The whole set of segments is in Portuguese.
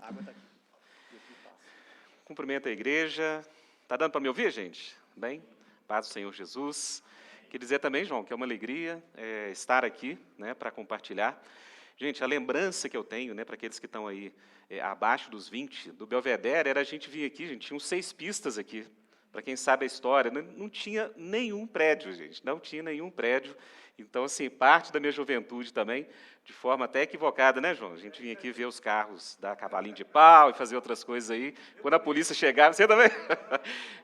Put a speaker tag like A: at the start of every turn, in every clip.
A: água está aqui. Eu que passo.
B: Cumprimento a igreja. Está dando para me ouvir, gente? Bem? Paz do Senhor Jesus. Queria dizer também, João, que é uma alegria estar aqui, né, para compartilhar. Gente, a lembrança que eu tenho, né, para aqueles que estão aí abaixo dos 20, do Belvedere, era a gente vir aqui, gente, tinha uns 6 pistas aqui. Para quem sabe a história, não tinha nenhum prédio, gente, não tinha nenhum prédio. Então, assim, parte da minha juventude também, de forma até equivocada, né, João? A gente vinha aqui ver os carros dar cavalinho de pau e fazer outras coisas aí. Quando a polícia chegava, você também?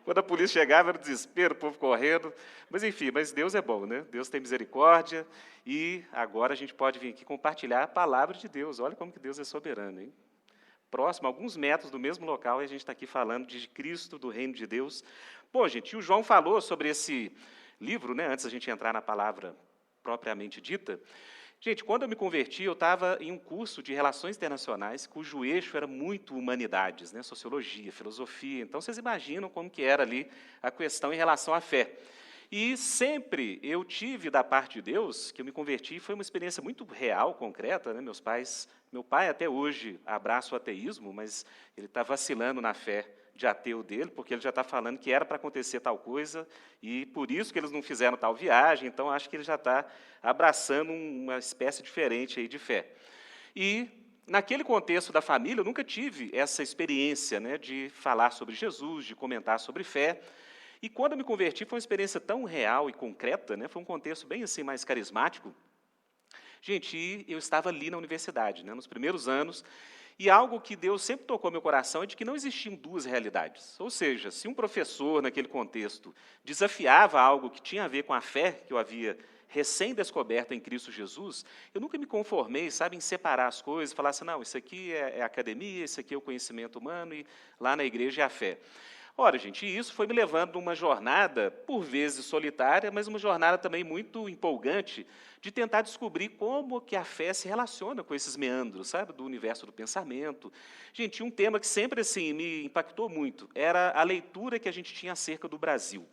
B: Quando a polícia chegava, era o desespero, o povo correndo. Mas, enfim, mas Deus é bom, né? Deus tem misericórdia e agora a gente pode vir aqui compartilhar a palavra de Deus. Olha como que Deus é soberano, hein? Próximo, alguns metros do mesmo local, e a gente está aqui falando de Cristo, do reino de Deus. Bom, gente, e o João falou sobre esse livro, né, antes da gente entrar na palavra propriamente dita. Gente, quando eu me converti, eu estava em um curso de Relações Internacionais, cujo eixo era muito humanidades, né, sociologia, filosofia. Então, vocês imaginam como que era ali a questão em relação à fé. E sempre eu tive da parte de Deus, que eu me converti, foi uma experiência muito real, concreta, né? Meu pai até hoje abraça o ateísmo, mas ele está vacilando na fé de ateu dele, porque ele já está falando que era para acontecer tal coisa, e por isso que eles não fizeram tal viagem, então acho que ele já está abraçando uma espécie diferente aí de fé. E, naquele contexto da família, eu nunca tive essa experiência, né, de falar sobre Jesus, de comentar sobre fé. E quando eu me converti, foi uma experiência tão real e concreta, né, foi um contexto bem assim mais carismático. Gente, e eu estava ali na universidade, né, nos primeiros anos, e algo que Deus sempre tocou meu coração é de que não existiam duas realidades. Ou seja, se um professor, naquele contexto, desafiava algo que tinha a ver com a fé que eu havia recém-descoberto em Cristo Jesus, eu nunca me conformei, sabe, em separar as coisas, falar assim, não, isso aqui é academia, isso aqui é o conhecimento humano, e lá na igreja é a fé. Ora, gente, isso foi me levando numa jornada, por vezes solitária, mas uma jornada também muito empolgante, de tentar descobrir como que a fé se relaciona com esses meandros, sabe, do universo do pensamento. Gente, um tema que sempre assim me impactou muito era a leitura que a gente tinha acerca do Brasil.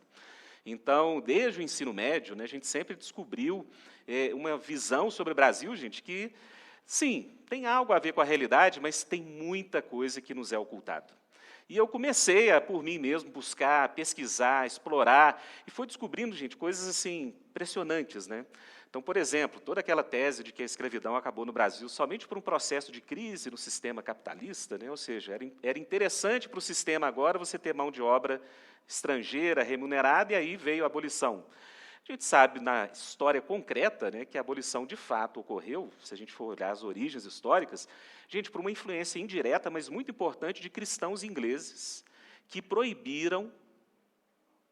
B: Então, desde o ensino médio, né, a gente sempre descobriu uma visão sobre o Brasil, gente, que, sim, tem algo a ver com a realidade, mas tem muita coisa que nos é ocultado. E eu comecei a, por mim mesmo, buscar, pesquisar, explorar, e fui descobrindo, gente, coisas assim impressionantes, né? Então, por exemplo, toda aquela tese de que a escravidão acabou no Brasil somente por um processo de crise no sistema capitalista, né? Ou seja, era interessante para o sistema agora você ter mão de obra estrangeira, remunerada, e aí veio a abolição. A gente sabe, na história concreta, né, que a abolição de fato ocorreu, se a gente for olhar as origens históricas, gente, por uma influência indireta, mas muito importante, de cristãos ingleses, que proibiram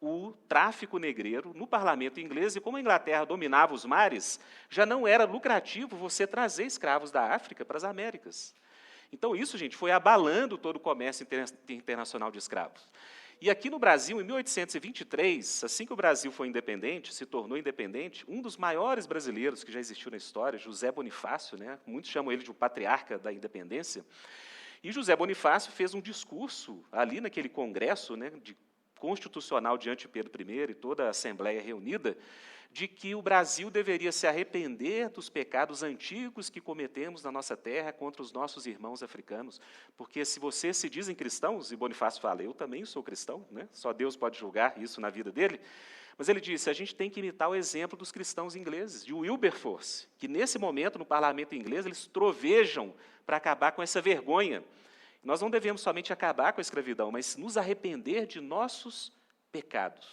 B: o tráfico negreiro no parlamento inglês, e como a Inglaterra dominava os mares, já não era lucrativo você trazer escravos da África para as Américas. Então, isso, gente, foi abalando todo o comércio internacional de escravos. E aqui no Brasil, em 1823, assim que o Brasil foi independente, se tornou independente, um dos maiores brasileiros que já existiu na história, José Bonifácio, né, muitos chamam ele de o patriarca da independência, e José Bonifácio fez um discurso ali naquele congresso, né, constitucional diante de Pedro I e toda a Assembleia reunida, de que o Brasil deveria se arrepender dos pecados antigos que cometemos na nossa terra contra os nossos irmãos africanos, porque se vocês se dizem cristãos, e Bonifácio fala, eu também sou cristão, né? Só Deus pode julgar isso na vida dele, mas ele disse, a gente tem que imitar o exemplo dos cristãos ingleses, de Wilberforce, que nesse momento, no parlamento inglês, eles trovejam para acabar com essa vergonha. Nós não devemos somente acabar com a escravidão, mas nos arrepender de nossos pecados.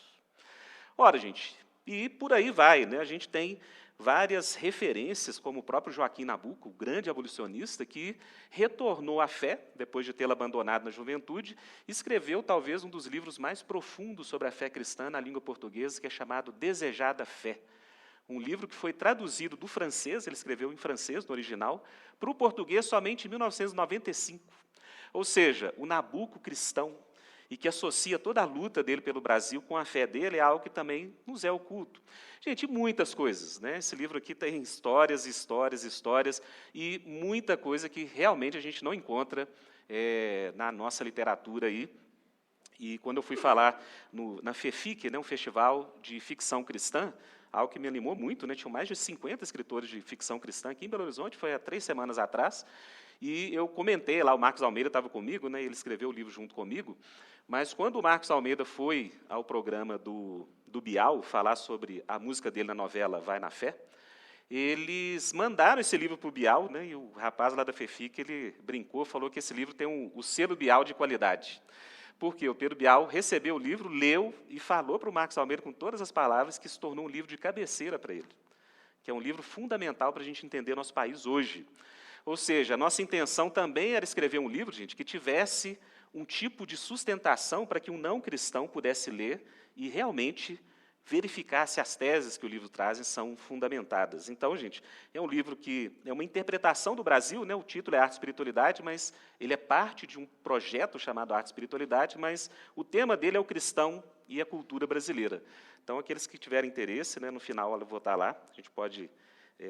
B: Ora, gente, e por aí vai, né? A gente tem várias referências, como o próprio Joaquim Nabuco, o grande abolicionista, que retornou à fé, depois de tê-la abandonado na juventude, escreveu talvez um dos livros mais profundos sobre a fé cristã na língua portuguesa, que é chamado Desejada Fé. Um livro que foi traduzido do francês, ele escreveu em francês, no original, para o português somente em 1995. Ou seja, o Nabuco cristão, e que associa toda a luta dele pelo Brasil com a fé dele, é algo que também nos é oculto. Gente, muitas coisas, né? Esse livro aqui tem histórias, histórias, histórias, e muita coisa que realmente a gente não encontra na nossa literatura aí. E quando eu fui falar na FEFIC, né, um festival de ficção cristã, algo que me animou muito, né? Tinham mais de 50 escritores de ficção cristã aqui em Belo Horizonte, foi há 3 semanas atrás, E eu comentei lá, o Marcos Almeida estava comigo, né, ele escreveu o livro junto comigo, mas quando o Marcos Almeida foi ao programa do Bial falar sobre a música dele na novela Vai na Fé, eles mandaram esse livro para o Bial, né, e o rapaz lá da FEFIC, ele brincou, falou que esse livro tem o selo Bial de qualidade. Porque o Pedro Bial recebeu o livro, leu e falou para o Marcos Almeida com todas as palavras que se tornou um livro de cabeceira para ele, que é um livro fundamental para a gente entender nosso país hoje. Ou seja, a nossa intenção também era escrever um livro, gente, que tivesse um tipo de sustentação para que um não cristão pudesse ler e realmente verificar se as teses que o livro traz são fundamentadas. Então, gente, é um livro que é uma interpretação do Brasil, né? O título é Arte e Espiritualidade, mas ele é parte de um projeto chamado Arte e Espiritualidade, mas o tema dele é o cristão e a cultura brasileira. Então, aqueles que tiverem interesse, né, no final eu vou estar lá, a gente pode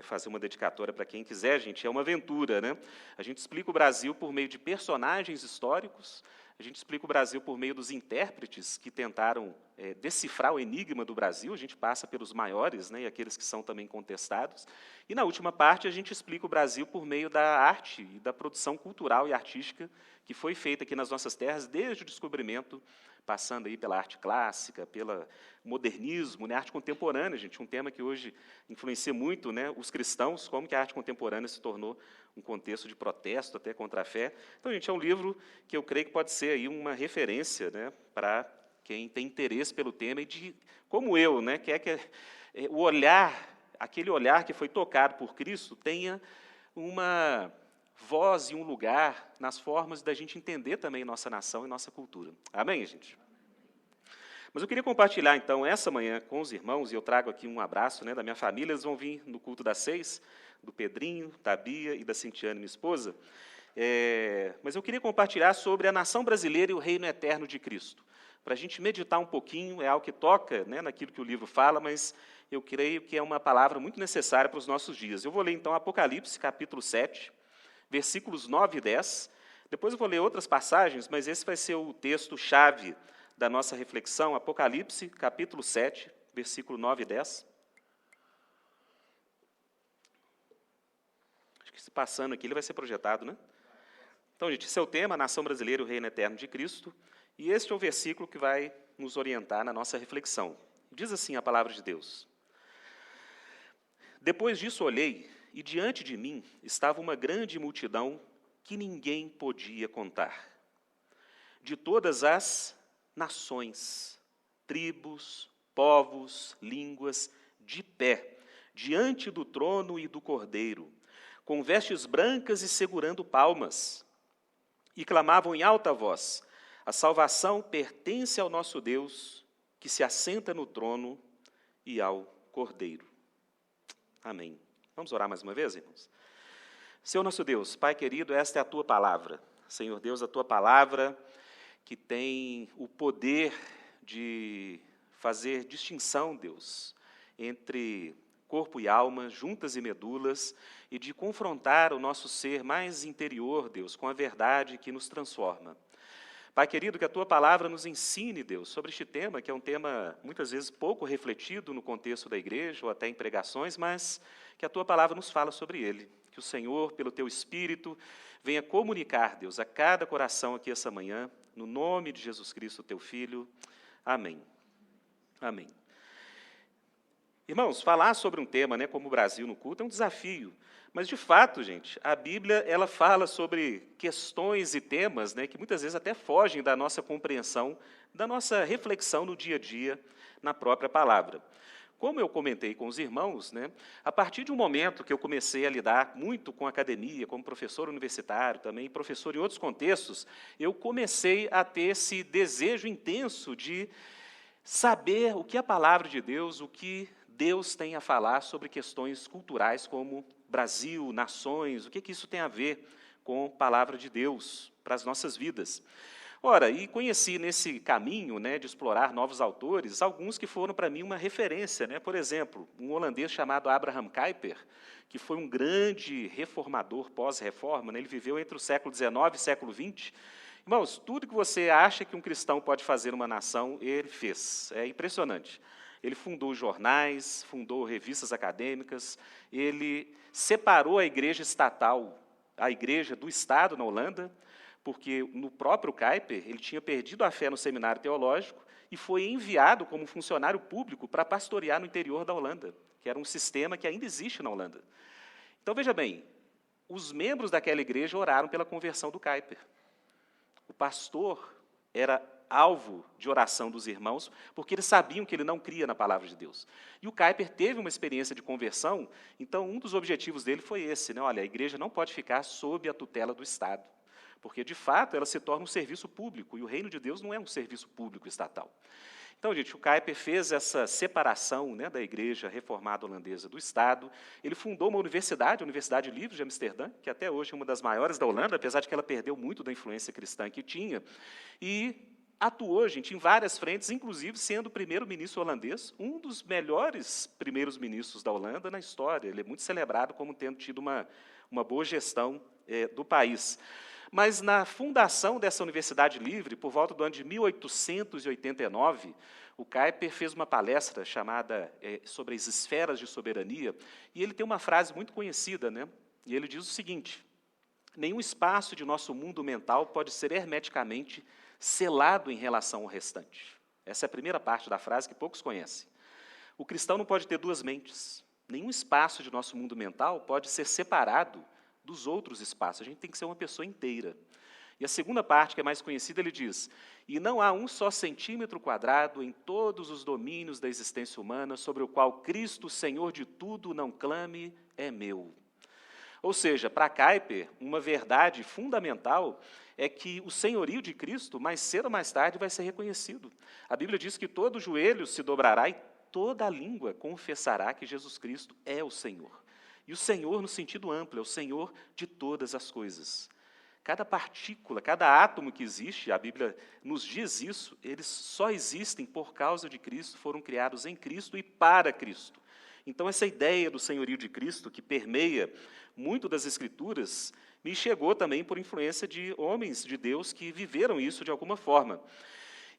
B: fazer uma dedicatória para quem quiser, gente, é uma aventura, né? A gente explica o Brasil por meio de personagens históricos, a gente explica o Brasil por meio dos intérpretes que tentaram decifrar o enigma do Brasil, a gente passa pelos maiores, né, e aqueles que são também contestados, e na última parte a gente explica o Brasil por meio da arte e da produção cultural e artística que foi feita aqui nas nossas terras desde o descobrimento, passando aí pela arte clássica, pelo modernismo, né, arte contemporânea, gente, um tema que hoje influencia muito, né, os cristãos, como que a arte contemporânea se tornou um contexto de protesto até contra a fé. Então, gente, é um livro que eu creio que pode ser aí uma referência, né, para quem tem interesse pelo tema e de, como eu, né, quer que o olhar, aquele olhar que foi tocado por Cristo, tenha uma voz e um lugar nas formas da gente entender também nossa nação e nossa cultura. Amém, gente? Mas eu queria compartilhar, então, essa manhã com os irmãos, e eu trago aqui um abraço, né, da minha família, eles vão vir no culto das 6, do Pedrinho, da Bia e da Cintiane, minha esposa, mas eu queria compartilhar sobre a nação brasileira e o reino eterno de Cristo, para a gente meditar um pouquinho, é algo que toca, né, naquilo que o livro fala, mas eu creio que é uma palavra muito necessária para os nossos dias. Eu vou ler, então, Apocalipse, capítulo 7, versículos 9 e 10, depois eu vou ler outras passagens, mas esse vai ser o texto-chave da nossa reflexão, Apocalipse, capítulo 7, versículo 9 e 10. Acho que se passando aqui, ele vai ser projetado, né? Então, gente, esse é o tema, a nação brasileira e o reino eterno de Cristo, e este é o versículo que vai nos orientar na nossa reflexão. Diz assim a palavra de Deus: Depois disso olhei, e diante de mim estava uma grande multidão que ninguém podia contar, de todas as nações, tribos, povos, línguas, de pé, diante do trono e do Cordeiro, com vestes brancas e segurando palmas, e clamavam em alta voz: a salvação pertence ao nosso Deus, que se assenta no trono, e ao Cordeiro. Amém. Vamos orar mais uma vez, irmãos? Senhor nosso Deus, Pai querido, esta é a Tua palavra. Senhor Deus, a Tua palavra que tem o poder de fazer distinção, Deus, entre corpo e alma, juntas e medulas, e de confrontar o nosso ser mais interior, Deus, com a verdade que nos transforma. Pai querido, que a Tua palavra nos ensine, Deus, sobre este tema, que é um tema muitas vezes pouco refletido no contexto da igreja, ou até em pregações, mas que a Tua palavra nos fala sobre ele. Que o Senhor, pelo Teu Espírito, venha comunicar, Deus, a cada coração aqui essa manhã, no nome de Jesus Cristo, Teu Filho. Amém. Amém. Irmãos, falar sobre um tema, né, como o Brasil no culto é um desafio. Mas, de fato, gente, a Bíblia ela fala sobre questões e temas, né, que muitas vezes até fogem da nossa compreensão, da nossa reflexão no dia a dia, na própria palavra. Como eu comentei com os irmãos, né, a partir de um momento que eu comecei a lidar muito com a academia, como professor universitário também, professor em outros contextos, eu comecei a ter esse desejo intenso de saber o que a palavra de Deus, o que Deus tem a falar sobre questões culturais como Brasil, nações, o que isso tem a ver com a palavra de Deus para as nossas vidas. Ora, e conheci nesse caminho, né, de explorar novos autores, alguns que foram para mim uma referência, né? Por exemplo, um holandês chamado Abraham Kuyper, que foi um grande reformador pós-reforma, né? Ele viveu entre o século XIX e o século XX. Irmãos, tudo que você acha que um cristão pode fazer numa nação, ele fez. É impressionante. Ele fundou jornais, fundou revistas acadêmicas, ele separou a igreja estatal a igreja do Estado na Holanda, porque no próprio Kuyper ele tinha perdido a fé no seminário teológico e foi enviado como funcionário público para pastorear no interior da Holanda, que era um sistema que ainda existe na Holanda. Então, veja bem, os membros daquela igreja oraram pela conversão do Kuyper. O pastor era alvo de oração dos irmãos, porque eles sabiam que ele não cria na palavra de Deus. E o Kuyper teve uma experiência de conversão, então um dos objetivos dele foi esse, né? Olha, a igreja não pode ficar sob a tutela do Estado, porque, de fato, ela se torna um serviço público, e o reino de Deus não é um serviço público estatal. Então, gente, o Kuyper fez essa separação, né, da igreja reformada holandesa do Estado. Ele fundou uma universidade, a Universidade Livre de Amsterdã, que até hoje é uma das maiores da Holanda, apesar de que ela perdeu muito da influência cristã que tinha, e atuou, gente, em várias frentes, inclusive sendo o primeiro-ministro holandês, um dos melhores primeiros ministros da Holanda na história. Ele é muito celebrado como tendo tido uma boa gestão do país. Mas, na fundação dessa Universidade Livre, por volta do ano de 1889, o Kuyper fez uma palestra chamada sobre as esferas de soberania, e ele tem uma frase muito conhecida, né? E ele diz o seguinte: nenhum espaço de nosso mundo mental pode ser hermeticamente selado em relação ao restante. Essa é a primeira parte da frase que poucos conhecem. O cristão não pode ter duas mentes. Nenhum espaço de nosso mundo mental pode ser separado dos outros espaços. A gente tem que ser uma pessoa inteira. E a segunda parte, que é mais conhecida, ele diz: e não há um só centímetro quadrado em todos os domínios da existência humana sobre o qual Cristo, Senhor de tudo, não clame, é meu. Ou seja, para Kuyper, uma verdade fundamental é que o senhorio de Cristo, mais cedo ou mais tarde, vai ser reconhecido. A Bíblia diz que todo joelho se dobrará e toda a língua confessará que Jesus Cristo é o Senhor. E o Senhor, no sentido amplo, é o Senhor de todas as coisas. Cada partícula, cada átomo que existe, a Bíblia nos diz isso, eles só existem por causa de Cristo, foram criados em Cristo e para Cristo. Então, essa ideia do senhorio de Cristo, que permeia muito das Escrituras, me chegou também por influência de homens de Deus que viveram isso de alguma forma.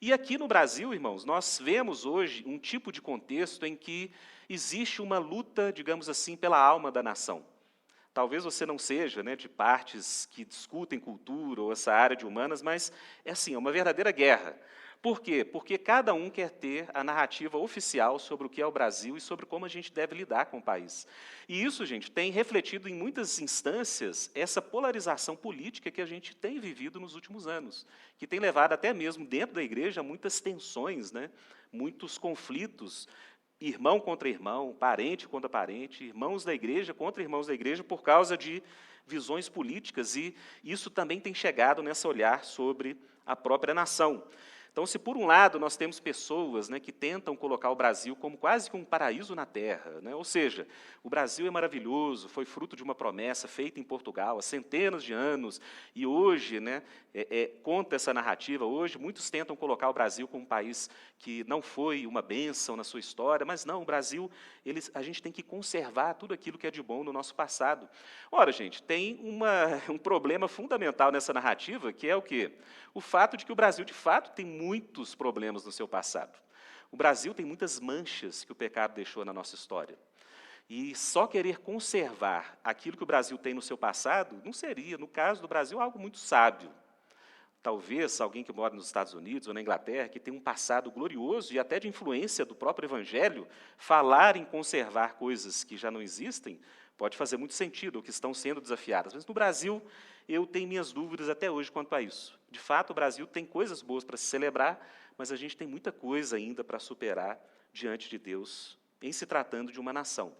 B: E aqui no Brasil, irmãos, nós vemos hoje um tipo de contexto em que existe uma luta, digamos assim, pela alma da nação. Talvez você não seja, né, de partes que discutem cultura ou essa área de humanas, mas é assim, é uma verdadeira guerra. Por quê? Porque cada um quer ter a narrativa oficial sobre o que é o Brasil e sobre como a gente deve lidar com o país. E isso, gente, tem refletido em muitas instâncias essa polarização política que a gente tem vivido nos últimos anos, que tem levado até mesmo dentro da igreja a muitas tensões, né, muitos conflitos, irmão contra irmão, parente contra parente, irmãos da igreja contra irmãos da igreja, por causa de visões políticas, e isso também tem chegado nesse olhar sobre a própria nação. Então, se por um lado nós temos pessoas, né, que tentam colocar o Brasil como quase que um paraíso na terra, né, ou seja, o Brasil é maravilhoso, foi fruto de uma promessa feita em Portugal há centenas de anos, e hoje, né, conta essa narrativa, hoje muitos tentam colocar o Brasil como um país que não foi uma bênção na sua história, mas não, o Brasil, a gente tem que conservar tudo aquilo que é de bom no nosso passado. Ora, gente, tem um problema fundamental nessa narrativa, que é o quê? O fato de que o Brasil, de fato, tem muitos problemas no seu passado. O Brasil tem muitas manchas que o pecado deixou na nossa história. E só querer conservar aquilo que o Brasil tem no seu passado não seria, no caso do Brasil, algo muito sábio. Talvez alguém que mora nos Estados Unidos ou na Inglaterra, que tem um passado glorioso e até de influência do próprio Evangelho, falar em conservar coisas que já não existem, pode fazer muito sentido, ou que estão sendo desafiadas. Mas no Brasil, eu tenho minhas dúvidas até hoje quanto a isso. De fato, o Brasil tem coisas boas para se celebrar, mas a gente tem muita coisa ainda para superar diante de Deus, em se tratando de uma nação.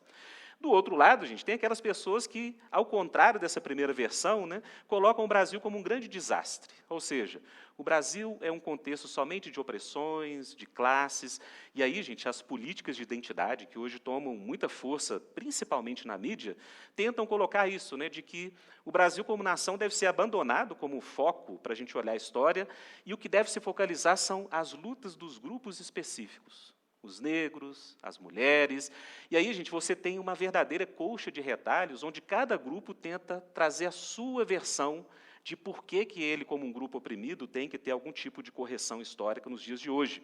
B: Do outro lado, gente, tem aquelas pessoas que, ao contrário dessa primeira versão, né, colocam o Brasil como um grande desastre. Ou seja, o Brasil é um contexto somente de opressões, de classes, e aí, gente, as políticas de identidade, que hoje tomam muita força, principalmente na mídia, tentam colocar isso, né, de que o Brasil como nação deve ser abandonado como foco para a gente olhar a história, e o que deve se focalizar são as lutas dos grupos específicos. Os negros, as mulheres. E aí, gente, você tem uma verdadeira colcha de retalhos, onde cada grupo tenta trazer a sua versão de por que ele, como um grupo oprimido, tem que ter algum tipo de correção histórica nos dias de hoje.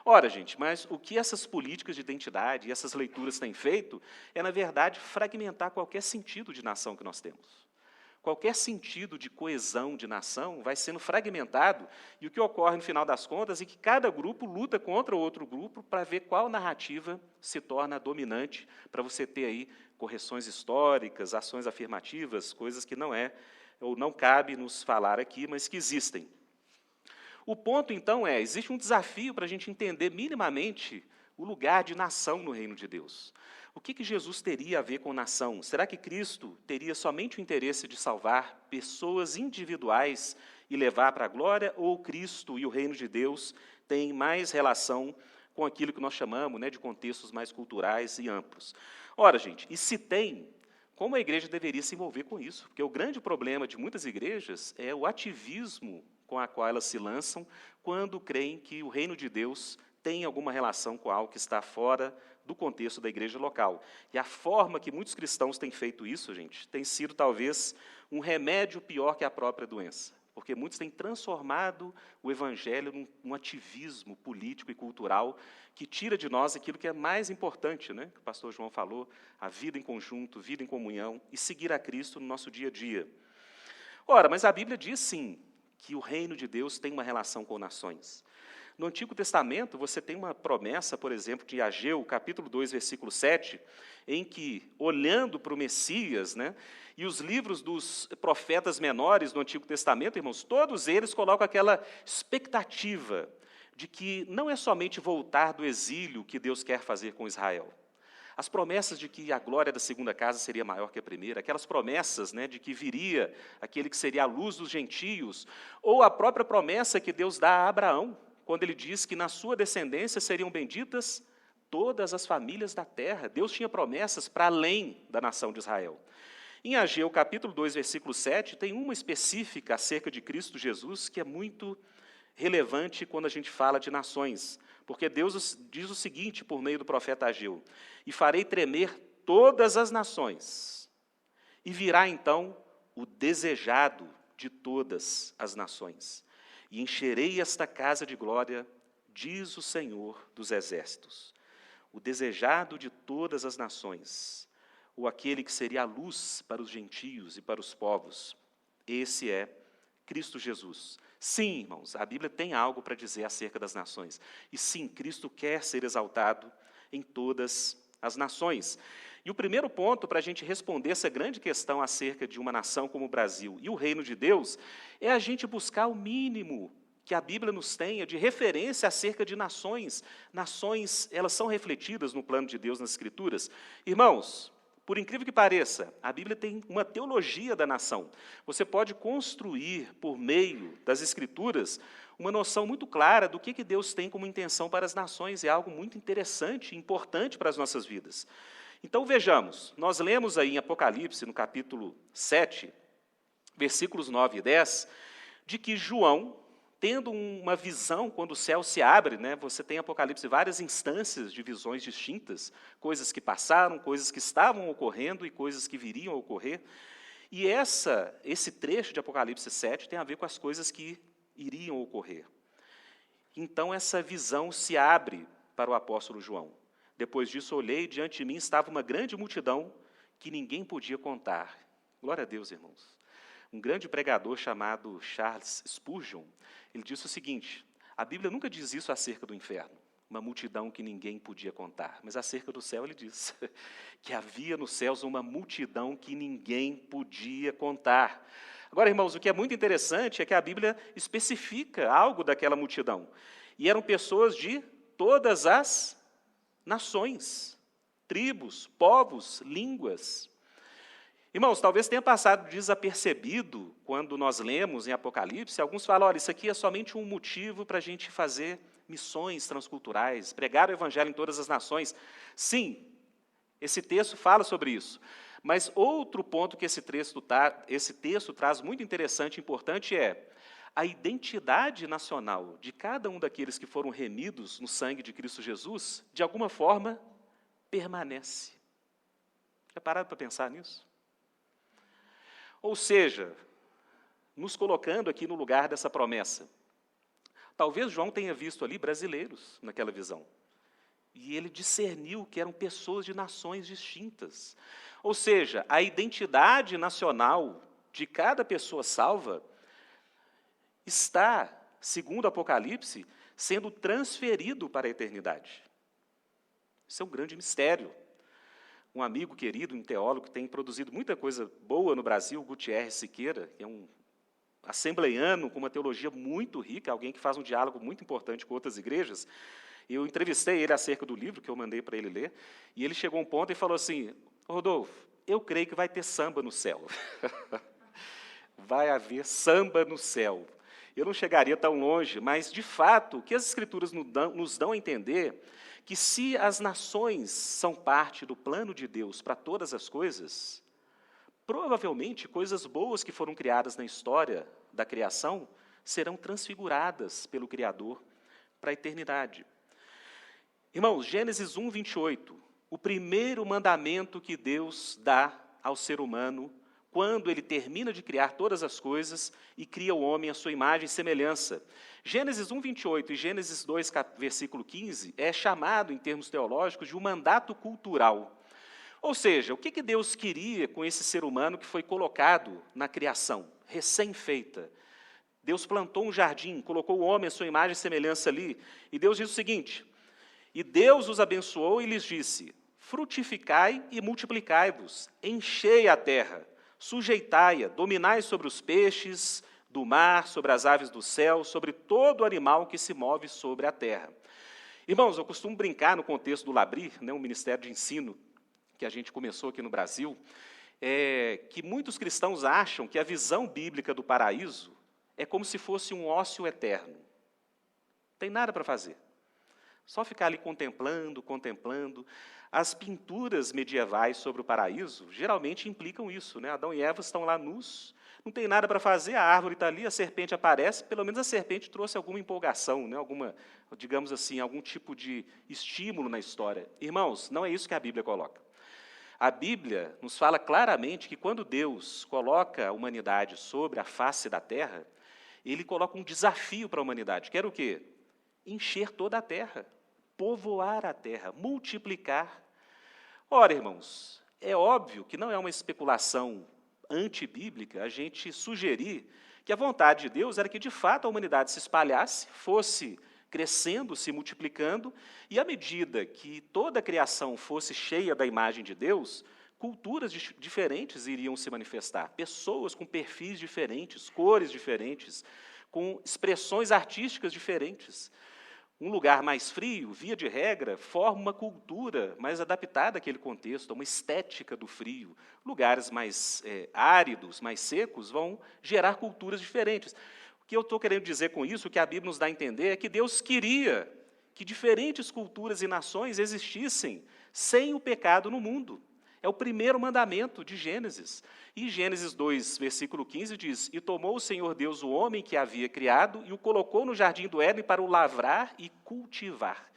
B: Ora, gente, mas o que essas políticas de identidade e essas leituras têm feito é, na verdade, fragmentar qualquer sentido de nação que nós temos. qualquer sentido de coesão de nação vai sendo fragmentado, e o que ocorre no final das contas é que cada grupo luta contra o outro grupo para ver qual narrativa se torna dominante, para você ter aí correções históricas, ações afirmativas, coisas que não é ou não cabe nos falar aqui, mas que existem. O ponto, então, existe um desafio para a gente entender minimamente o lugar de nação no reino de Deus. O que Jesus teria a ver com nação? Será que Cristo teria somente o interesse de salvar pessoas individuais e levar para a glória, ou Cristo e o reino de Deus têm mais relação com aquilo que nós chamamos, de contextos mais culturais e amplos? Ora, gente, e se tem, como a igreja deveria se envolver com isso? Porque o grande problema de muitas igrejas é o ativismo com a qual elas se lançam quando creem que o reino de Deus tem alguma relação com algo que está fora do contexto da igreja local. E a forma que muitos cristãos têm feito isso, gente, tem sido talvez um remédio pior que a própria doença. Porque muitos têm transformado o evangelho num ativismo político e cultural que tira de nós aquilo que é mais importante, que o pastor João falou, a vida em conjunto, vida em comunhão, e seguir a Cristo no nosso dia a dia. Ora, mas a Bíblia diz sim que o reino de Deus tem uma relação com nações. No Antigo Testamento, você tem uma promessa, por exemplo, de Ageu, capítulo 2, versículo 7, em que, olhando para o Messias, e os livros dos profetas menores do Antigo Testamento, irmãos, todos eles colocam aquela expectativa de que não é somente voltar do exílio que Deus quer fazer com Israel. As promessas de que a glória da segunda casa seria maior que a primeira, aquelas promessas de que viria aquele que seria a luz dos gentios, ou a própria promessa que Deus dá a Abraão, quando ele diz que na sua descendência seriam benditas todas as famílias da terra. Deus tinha promessas para além da nação de Israel. Em Ageu, capítulo 2, versículo 7, tem uma específica acerca de Cristo Jesus que é muito relevante quando a gente fala de nações, porque Deus diz o seguinte por meio do profeta Ageu: e farei tremer todas as nações, e virá então o desejado de todas as nações. E encherei esta casa de glória, diz o Senhor dos Exércitos. O desejado de todas as nações, ou aquele que seria a luz para os gentios e para os povos, esse é Cristo Jesus. Sim, irmãos, a Bíblia tem algo para dizer acerca das nações. E sim, Cristo quer ser exaltado em todas as nações. E o primeiro ponto para a gente responder essa grande questão acerca de uma nação como o Brasil e o reino de Deus é a gente buscar o mínimo que a Bíblia nos tenha de referência acerca de nações. Nações, elas são refletidas no plano de Deus nas Escrituras. Irmãos, por incrível que pareça, a Bíblia tem uma teologia da nação. Você pode construir, por meio das Escrituras, uma noção muito clara do que Deus tem como intenção para as nações. É algo muito interessante e importante para as nossas vidas. Então, vejamos, nós lemos aí em Apocalipse, no capítulo 7, versículos 9 e 10, de que João, tendo uma visão, quando o céu se abre, você tem em Apocalipse várias instâncias de visões distintas, coisas que passaram, coisas que estavam ocorrendo e coisas que viriam a ocorrer. E esse trecho de Apocalipse 7 tem a ver com as coisas que iriam ocorrer. Então, essa visão se abre para o apóstolo João. Depois disso, olhei, e diante de mim estava uma grande multidão que ninguém podia contar. Glória a Deus, irmãos. Um grande pregador chamado Charles Spurgeon, ele disse o seguinte: a Bíblia nunca diz isso acerca do inferno, uma multidão que ninguém podia contar, mas acerca do céu ele diz que havia nos céus uma multidão que ninguém podia contar. Agora, irmãos, o que é muito interessante é que a Bíblia especifica algo daquela multidão, e eram pessoas de todas as nações, tribos, povos, línguas. Irmãos, talvez tenha passado desapercebido quando nós lemos em Apocalipse, alguns falam, olha, isso aqui é somente um motivo para a gente fazer missões transculturais, pregar o evangelho em todas as nações. Sim, esse texto fala sobre isso. Mas outro ponto que esse texto traz muito interessante e importante é a identidade nacional de cada um daqueles que foram remidos no sangue de Cristo Jesus, de alguma forma, permanece. Já pararam para pensar nisso? Ou seja, nos colocando aqui no lugar dessa promessa, talvez João tenha visto ali brasileiros naquela visão, e ele discerniu que eram pessoas de nações distintas. Ou seja, a identidade nacional de cada pessoa salva está, segundo o Apocalipse, sendo transferido para a eternidade. Isso é um grande mistério. Um amigo querido, um teólogo, que tem produzido muita coisa boa no Brasil, Gutierrez Siqueira, que é um assembleiano com uma teologia muito rica, alguém que faz um diálogo muito importante com outras igrejas. Eu entrevistei ele acerca do livro que eu mandei para ele ler, e ele chegou a um ponto e falou assim: Rodolfo, eu creio que vai ter samba no céu. Vai haver samba no céu. Eu não chegaria tão longe, mas, de fato, o que as Escrituras nos dão a entender que, se as nações são parte do plano de Deus para todas as coisas, provavelmente coisas boas que foram criadas na história da criação serão transfiguradas pelo Criador para a eternidade. Irmãos, Gênesis 1, 28, o primeiro mandamento que Deus dá ao ser humano, quando ele termina de criar todas as coisas e cria o homem à sua imagem e semelhança. Gênesis 1, 28 e Gênesis 2, versículo 15, é chamado, em termos teológicos, de um mandato cultural. Ou seja, o que Deus queria com esse ser humano que foi colocado na criação, recém-feita? Deus plantou um jardim, colocou o homem à sua imagem e semelhança ali, e Deus diz o seguinte: e Deus os abençoou e lhes disse: frutificai e multiplicai-vos, enchei a terra, sujeitai-a, dominai sobre os peixes do mar, sobre as aves do céu, sobre todo animal que se move sobre a terra. Irmãos, eu costumo brincar no contexto do Labri, um ministério de ensino que a gente começou aqui no Brasil, que muitos cristãos acham que a visão bíblica do paraíso é como se fosse um ócio eterno. Não tem nada para fazer. Só ficar ali contemplando. As pinturas medievais sobre o paraíso geralmente implicam isso, Adão e Eva estão lá nus, não tem nada para fazer, a árvore está ali, a serpente aparece, pelo menos a serpente trouxe alguma empolgação, alguma, digamos assim, algum tipo de estímulo na história. Irmãos, não é isso que a Bíblia coloca. A Bíblia nos fala claramente que, quando Deus coloca a humanidade sobre a face da terra, Ele coloca um desafio para a humanidade, que era o quê? Encher toda a terra, povoar a terra, multiplicar. Ora, irmãos, é óbvio que não é uma especulação antibíblica a gente sugerir que a vontade de Deus era que, de fato, a humanidade se espalhasse, fosse crescendo, se multiplicando, e à medida que toda a criação fosse cheia da imagem de Deus, culturas diferentes iriam se manifestar, pessoas com perfis diferentes, cores diferentes, com expressões artísticas diferentes. Um lugar mais frio, via de regra, forma uma cultura mais adaptada àquele contexto, uma estética do frio. Lugares mais áridos, mais secos, vão gerar culturas diferentes. O que eu estou querendo dizer com isso, o que a Bíblia nos dá a entender, é que Deus queria que diferentes culturas e nações existissem sem o pecado no mundo. É o primeiro mandamento de Gênesis. E Gênesis 2, versículo 15 diz: e tomou o Senhor Deus o homem que havia criado e o colocou no jardim do Éden para o lavrar e cultivar.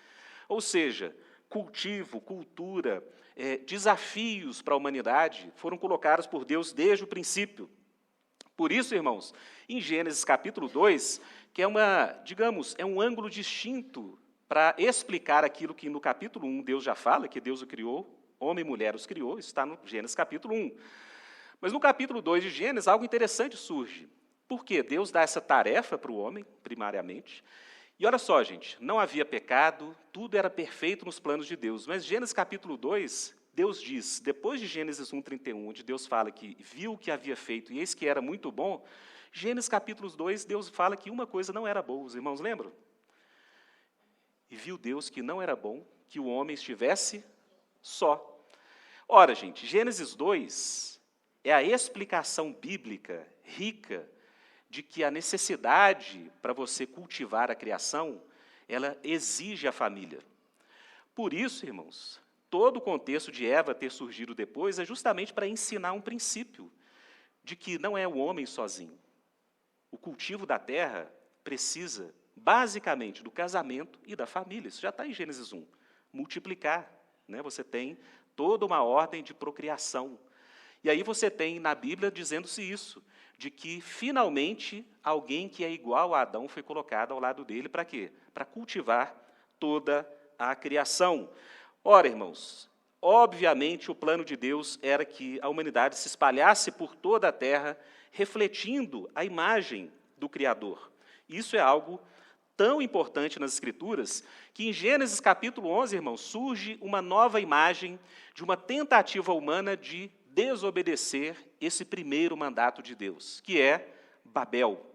B: Ou seja, cultivo, cultura, desafios para a humanidade foram colocados por Deus desde o princípio. Por isso, irmãos, em Gênesis capítulo 2, que é um ângulo distinto para explicar aquilo que no capítulo 1 Deus já fala, que Deus o criou, homem e mulher os criou, isso está no Gênesis capítulo 1. Mas no capítulo 2 de Gênesis, algo interessante surge. Por quê? Deus dá essa tarefa para o homem, primariamente. E olha só, gente, não havia pecado, tudo era perfeito nos planos de Deus. Mas Gênesis capítulo 2, Deus diz, depois de Gênesis 1:31, onde Deus fala que viu o que havia feito e eis que era muito bom, Gênesis capítulo 2, Deus fala que uma coisa não era boa. Os irmãos lembram? E viu Deus que não era bom que o homem estivesse só. Ora, gente, Gênesis 2 é a explicação bíblica rica de que a necessidade para você cultivar a criação, ela exige a família. Por isso, irmãos, todo o contexto de Eva ter surgido depois é justamente para ensinar um princípio de que não é o homem sozinho. O cultivo da terra precisa, basicamente, do casamento e da família. Isso já está em Gênesis 1. Multiplicar. Você tem toda uma ordem de procriação. E aí você tem na Bíblia dizendo-se isso, de que finalmente alguém que é igual a Adão foi colocado ao lado dele, para quê? Para cultivar toda a criação. Ora, irmãos, obviamente o plano de Deus era que a humanidade se espalhasse por toda a terra refletindo a imagem do Criador. Isso é algo tão importante nas Escrituras, que em Gênesis capítulo 11, irmãos, surge uma nova imagem de uma tentativa humana de desobedecer esse primeiro mandato de Deus, que é Babel.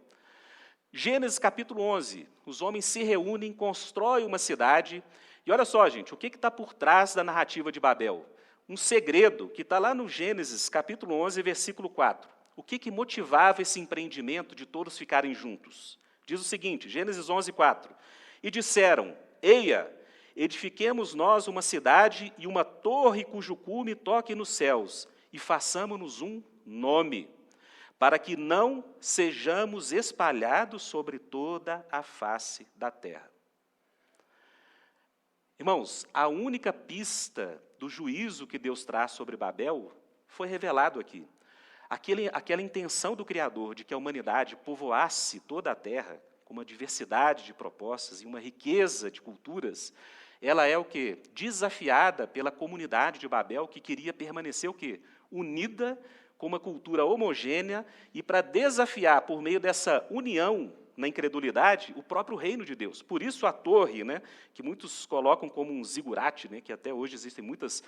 B: Gênesis capítulo 11, os homens se reúnem, constroem uma cidade, e olha só, gente, o que está por trás da narrativa de Babel? Um segredo que está lá no Gênesis capítulo 11, versículo 4. O que motivava esse empreendimento de todos ficarem juntos? Diz o seguinte, Gênesis 11, 4. E disseram, eia, edifiquemos nós uma cidade e uma torre cujo cume toque nos céus, e façamo-nos um nome, para que não sejamos espalhados sobre toda a face da terra. Irmãos, a única pista do juízo que Deus traz sobre Babel foi revelado aqui. Aquela intenção do Criador de que a humanidade povoasse toda a terra, com uma diversidade de propostas e uma riqueza de culturas, ela é o quê? Desafiada pela comunidade de Babel, que queria permanecer o quê? Unida com uma cultura homogênea e para desafiar, por meio dessa união na incredulidade, o próprio reino de Deus. Por isso a torre, né, que muitos colocam como um zigurate, né, que até hoje existem muitas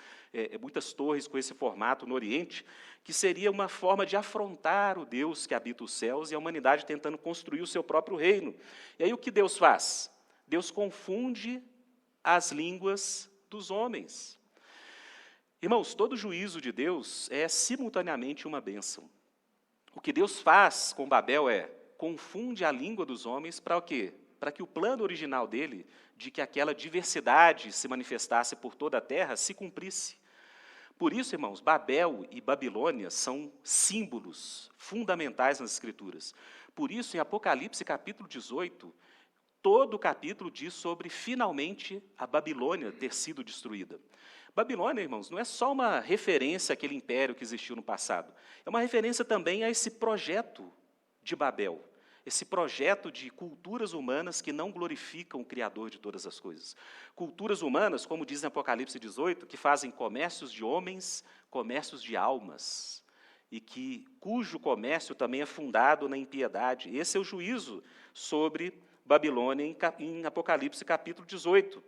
B: torres com esse formato no Oriente, que seria uma forma de afrontar o Deus que habita os céus e a humanidade tentando construir o seu próprio reino. E aí o que Deus faz? Deus confunde as línguas dos homens. Irmãos, todo juízo de Deus é simultaneamente uma bênção. O que Deus faz com Babel é confunde a língua dos homens para o quê? Para que o plano original dele, de que aquela diversidade se manifestasse por toda a terra, se cumprisse. Por isso, irmãos, Babel e Babilônia são símbolos fundamentais nas Escrituras. Por isso, em Apocalipse capítulo 18, todo o capítulo diz sobre, finalmente, a Babilônia ter sido destruída. Babilônia, irmãos, não é só uma referência àquele império que existiu no passado. É uma referência também a esse projeto de Babel, esse projeto de culturas humanas que não glorificam o Criador de todas as coisas. Culturas humanas, como diz em Apocalipse 18, que fazem comércios de homens, comércios de almas, e cujo comércio também é fundado na impiedade. Esse é o juízo sobre Babilônia em Apocalipse capítulo 18.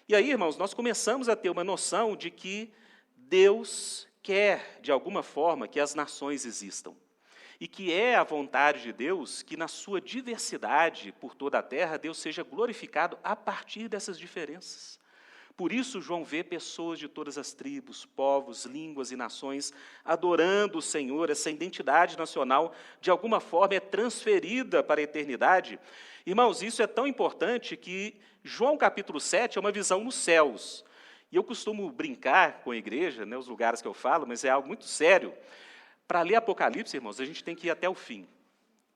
B: E aí, irmãos, nós começamos a ter uma noção de que Deus quer, de alguma forma, que as nações existam. E que é a vontade de Deus que, na sua diversidade por toda a terra, Deus seja glorificado a partir dessas diferenças. Por isso, João vê pessoas de todas as tribos, povos, línguas e nações adorando o Senhor. Essa identidade nacional, de alguma forma, é transferida para a eternidade. Irmãos, isso é tão importante que João capítulo 7 é uma visão nos céus. E eu costumo brincar com a igreja, né, os lugares que eu falo, mas é algo muito sério. Para ler Apocalipse, irmãos, a gente tem que ir até o fim.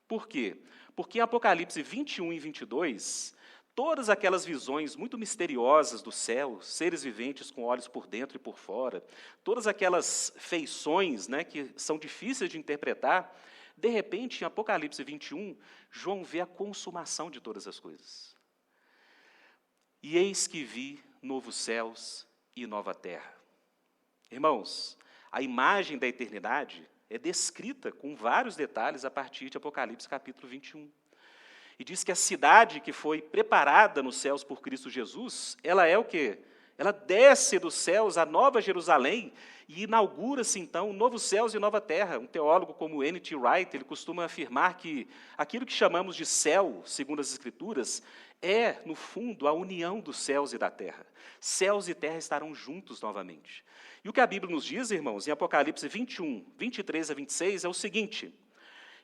B: Por quê? Porque em Apocalipse 21 e 22, todas aquelas visões muito misteriosas do céu, seres viventes com olhos por dentro e por fora, todas aquelas feições, né, que são difíceis de interpretar, de repente, em Apocalipse 21, João vê a consumação de todas as coisas. E eis que vi novos céus e nova terra. Irmãos, a imagem da eternidade é descrita com vários detalhes a partir de Apocalipse capítulo 21. E diz que a cidade que foi preparada nos céus por Cristo Jesus, ela é o quê? Ela desce dos céus a Nova Jerusalém e inaugura-se, então, novos céus e nova terra. Um teólogo como N.T. Wright, ele costuma afirmar que aquilo que chamamos de céu, segundo as Escrituras, é, no fundo, a união dos céus e da terra. Céus e terra estarão juntos novamente. E o que a Bíblia nos diz, irmãos, em Apocalipse 21, 23 a 26, é o seguinte: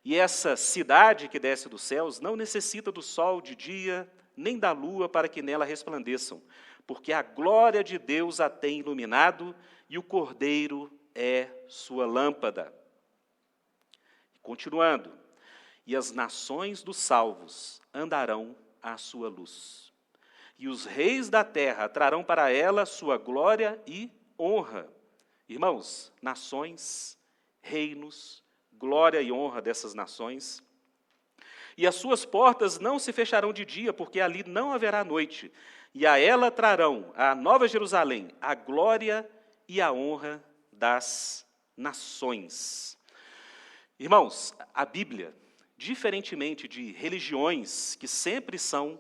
B: e essa cidade que desce dos céus não necessita do sol de dia, nem da lua para que nela resplandeçam, porque a glória de Deus a tem iluminado e o Cordeiro é sua lâmpada. Continuando, e as nações dos salvos andarão à sua luz, e os reis da terra trarão para ela sua glória e honra. Irmãos, nações, reinos, glória e honra dessas nações. E as suas portas não se fecharão de dia, porque ali não haverá noite. E a ela trarão, a Nova Jerusalém, a glória e a honra das nações. Irmãos, a Bíblia, diferentemente de religiões que sempre são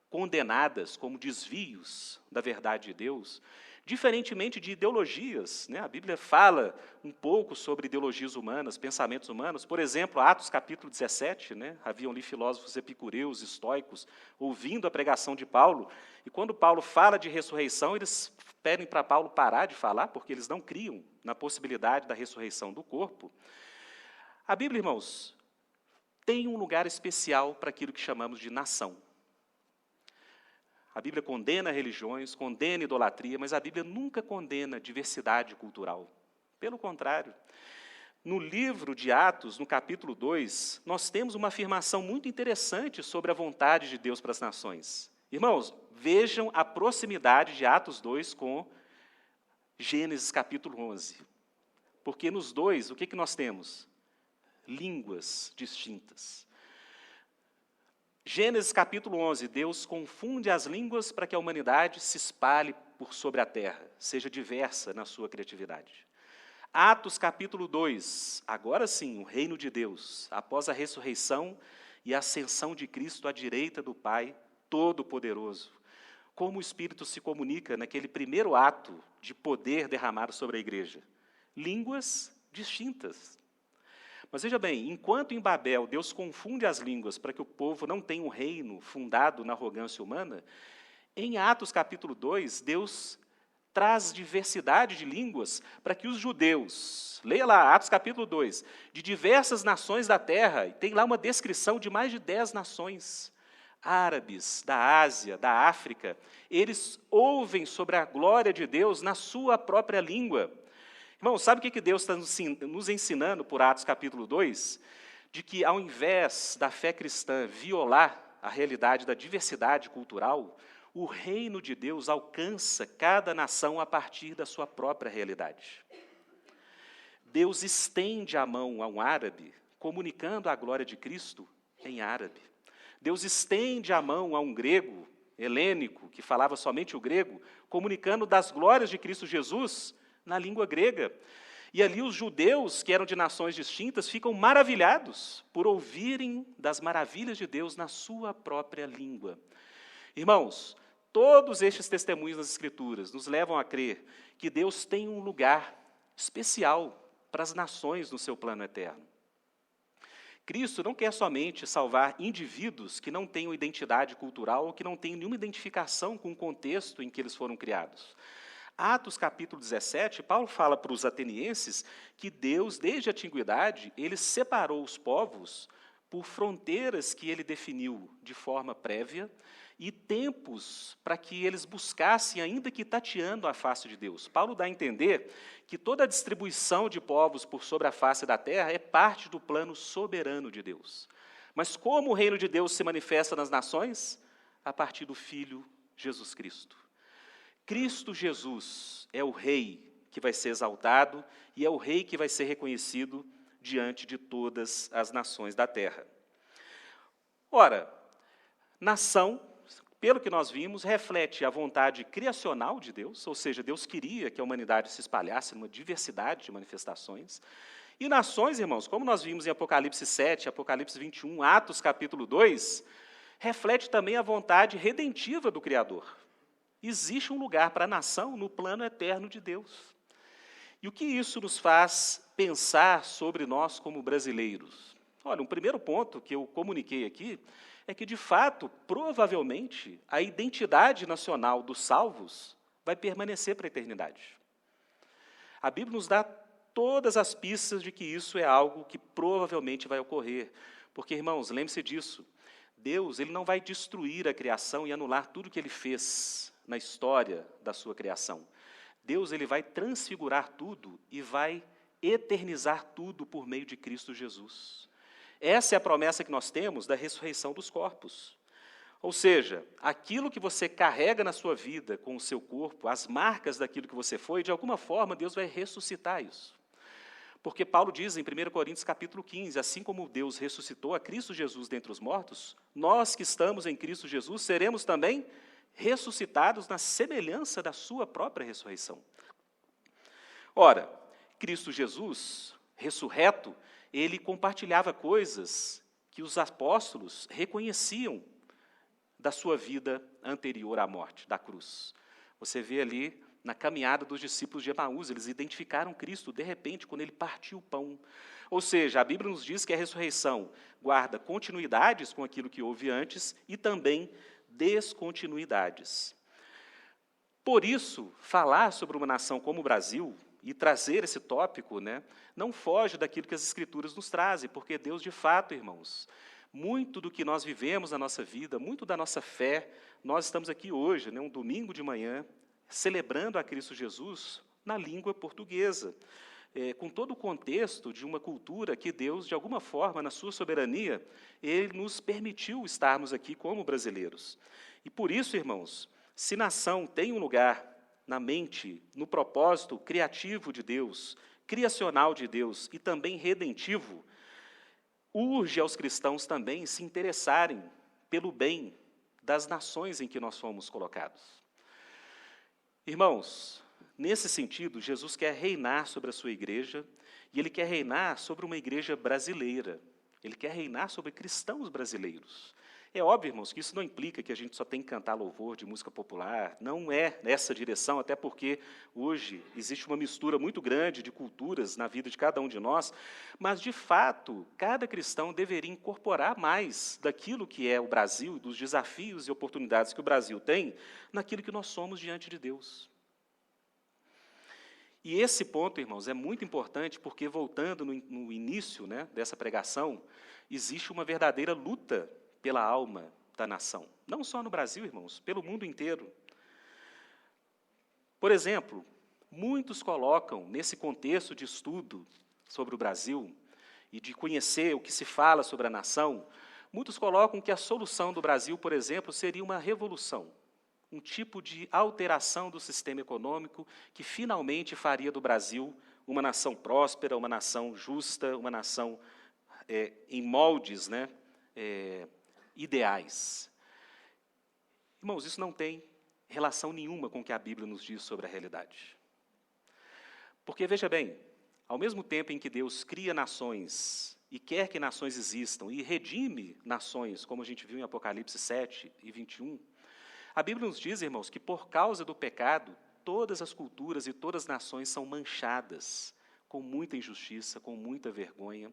B: condenadas como desvios da verdade de Deus, diferentemente de ideologias, né? A Bíblia fala um pouco sobre ideologias humanas, pensamentos humanos. Por exemplo, Atos capítulo 17, né? Haviam ali filósofos epicureus, estoicos, ouvindo a pregação de Paulo, e quando Paulo fala de ressurreição, eles pedem para Paulo parar de falar, porque eles não criam na possibilidade da ressurreição do corpo. A Bíblia, irmãos, tem um lugar especial para aquilo que chamamos de nação. A Bíblia condena religiões, condena idolatria, mas a Bíblia nunca condena diversidade cultural. Pelo contrário, no livro de Atos, no capítulo 2, nós temos uma afirmação muito interessante sobre a vontade de Deus para as nações. Irmãos, vejam a proximidade de Atos 2 com Gênesis capítulo 11. Porque nos dois, o que nós temos? Línguas distintas. Gênesis capítulo 11, Deus confunde as línguas para que a humanidade se espalhe por sobre a terra, seja diversa na sua criatividade. Atos capítulo 2, agora sim, o reino de Deus, após a ressurreição e a ascensão de Cristo à direita do Pai Todo-Poderoso. Como o Espírito se comunica naquele primeiro ato de poder derramado sobre a igreja? Línguas distintas. Mas veja bem, enquanto em Babel Deus confunde as línguas para que o povo não tenha um reino fundado na arrogância humana, em Atos capítulo 2, Deus traz diversidade de línguas para que os judeus, leia lá, Atos capítulo 2, de diversas nações da terra, e tem lá uma descrição de mais de 10 nações, árabes, da Ásia, da África, eles ouvem sobre a glória de Deus na sua própria língua. Irmão, sabe o que Deus está nos ensinando por Atos capítulo 2? De que ao invés da fé cristã violar a realidade da diversidade cultural, o reino de Deus alcança cada nação a partir da sua própria realidade. Deus estende a mão a um árabe, comunicando a glória de Cristo em árabe. Deus estende a mão a um grego, helênico, que falava somente o grego, comunicando das glórias de Cristo Jesus na língua grega. E ali os judeus, que eram de nações distintas, ficam maravilhados por ouvirem das maravilhas de Deus na sua própria língua. Irmãos, todos estes testemunhos das Escrituras nos levam a crer que Deus tem um lugar especial para as nações no seu plano eterno. Cristo não quer somente salvar indivíduos que não tenham identidade cultural ou que não tenham nenhuma identificação com o contexto em que eles foram criados. Atos capítulo 17, Paulo fala para os atenienses que Deus, desde a antiguidade, ele separou os povos por fronteiras que ele definiu de forma prévia e tempos para que eles buscassem, ainda que tateando a face de Deus. Paulo dá a entender que toda a distribuição de povos por sobre a face da terra é parte do plano soberano de Deus. Mas como o reino de Deus se manifesta nas nações? A partir do Filho Jesus Cristo. Cristo Jesus é o Rei que vai ser exaltado e é o Rei que vai ser reconhecido diante de todas as nações da terra. Ora, nação, pelo que nós vimos, reflete a vontade criacional de Deus, ou seja, Deus queria que a humanidade se espalhasse numa diversidade de manifestações. E nações, irmãos, como nós vimos em Apocalipse 7, Apocalipse 21, Atos capítulo 2, reflete também a vontade redentiva do Criador. Existe um lugar para a nação no plano eterno de Deus. E o que isso nos faz pensar sobre nós como brasileiros? Olha, um primeiro ponto que eu comuniquei aqui é que, de fato, provavelmente, a identidade nacional dos salvos vai permanecer para a eternidade. A Bíblia nos dá todas as pistas de que isso é algo que provavelmente vai ocorrer. Porque, irmãos, lembre-se disso, Deus ele não vai destruir a criação e anular tudo o que ele fez na história da sua criação. Deus ele vai transfigurar tudo e vai eternizar tudo por meio de Cristo Jesus. Essa é a promessa que nós temos da ressurreição dos corpos. Ou seja, aquilo que você carrega na sua vida com o seu corpo, as marcas daquilo que você foi, de alguma forma Deus vai ressuscitar isso. Porque Paulo diz em 1 Coríntios capítulo 15, assim como Deus ressuscitou a Cristo Jesus dentre os mortos, nós que estamos em Cristo Jesus seremos também ressuscitados na semelhança da sua própria ressurreição. Ora, Cristo Jesus, ressurreto, ele compartilhava coisas que os apóstolos reconheciam da sua vida anterior à morte, da cruz. Você vê ali na caminhada dos discípulos de Emaús, eles identificaram Cristo, de repente, quando ele partiu o pão. Ou seja, a Bíblia nos diz que a ressurreição guarda continuidades com aquilo que houve antes e também descontinuidades. Por isso, falar sobre uma nação como o Brasil e trazer esse tópico, não foge daquilo que as Escrituras nos trazem, porque Deus, de fato, irmãos, muito do que nós vivemos na nossa vida, muito da nossa fé, nós estamos aqui hoje, um domingo de manhã, celebrando a Cristo Jesus na língua portuguesa, com todo o contexto de uma cultura que Deus, de alguma forma, na sua soberania, Ele nos permitiu estarmos aqui como brasileiros. E por isso, irmãos, se nação tem um lugar na mente, no propósito criativo de Deus, criacional de Deus e também redentivo, urge aos cristãos também se interessarem pelo bem das nações em que nós fomos colocados. Irmãos, nesse sentido, Jesus quer reinar sobre a sua igreja e Ele quer reinar sobre uma igreja brasileira. Ele quer reinar sobre cristãos brasileiros. É óbvio, irmãos, que isso não implica que a gente só tem que cantar louvor de música popular, não é nessa direção, até porque hoje existe uma mistura muito grande de culturas na vida de cada um de nós, mas, de fato, cada cristão deveria incorporar mais daquilo que é o Brasil, dos desafios e oportunidades que o Brasil tem, naquilo que nós somos diante de Deus. E esse ponto, irmãos, é muito importante porque, voltando no início dessa pregação, existe uma verdadeira luta pela alma da nação. Não só no Brasil, irmãos, pelo mundo inteiro. Por exemplo, muitos colocam, nesse contexto de estudo sobre o Brasil e de conhecer o que se fala sobre a nação, muitos colocam que a solução do Brasil, por exemplo, seria uma revolução, um tipo de alteração do sistema econômico que finalmente faria do Brasil uma nação próspera, uma nação justa, uma nação em moldes ideais. Irmãos, isso não tem relação nenhuma com o que a Bíblia nos diz sobre a realidade. Porque, veja bem, ao mesmo tempo em que Deus cria nações e quer que nações existam e redime nações, como a gente viu em Apocalipse 7 e 21, a Bíblia nos diz, irmãos, que por causa do pecado, todas as culturas e todas as nações são manchadas com muita injustiça, com muita vergonha.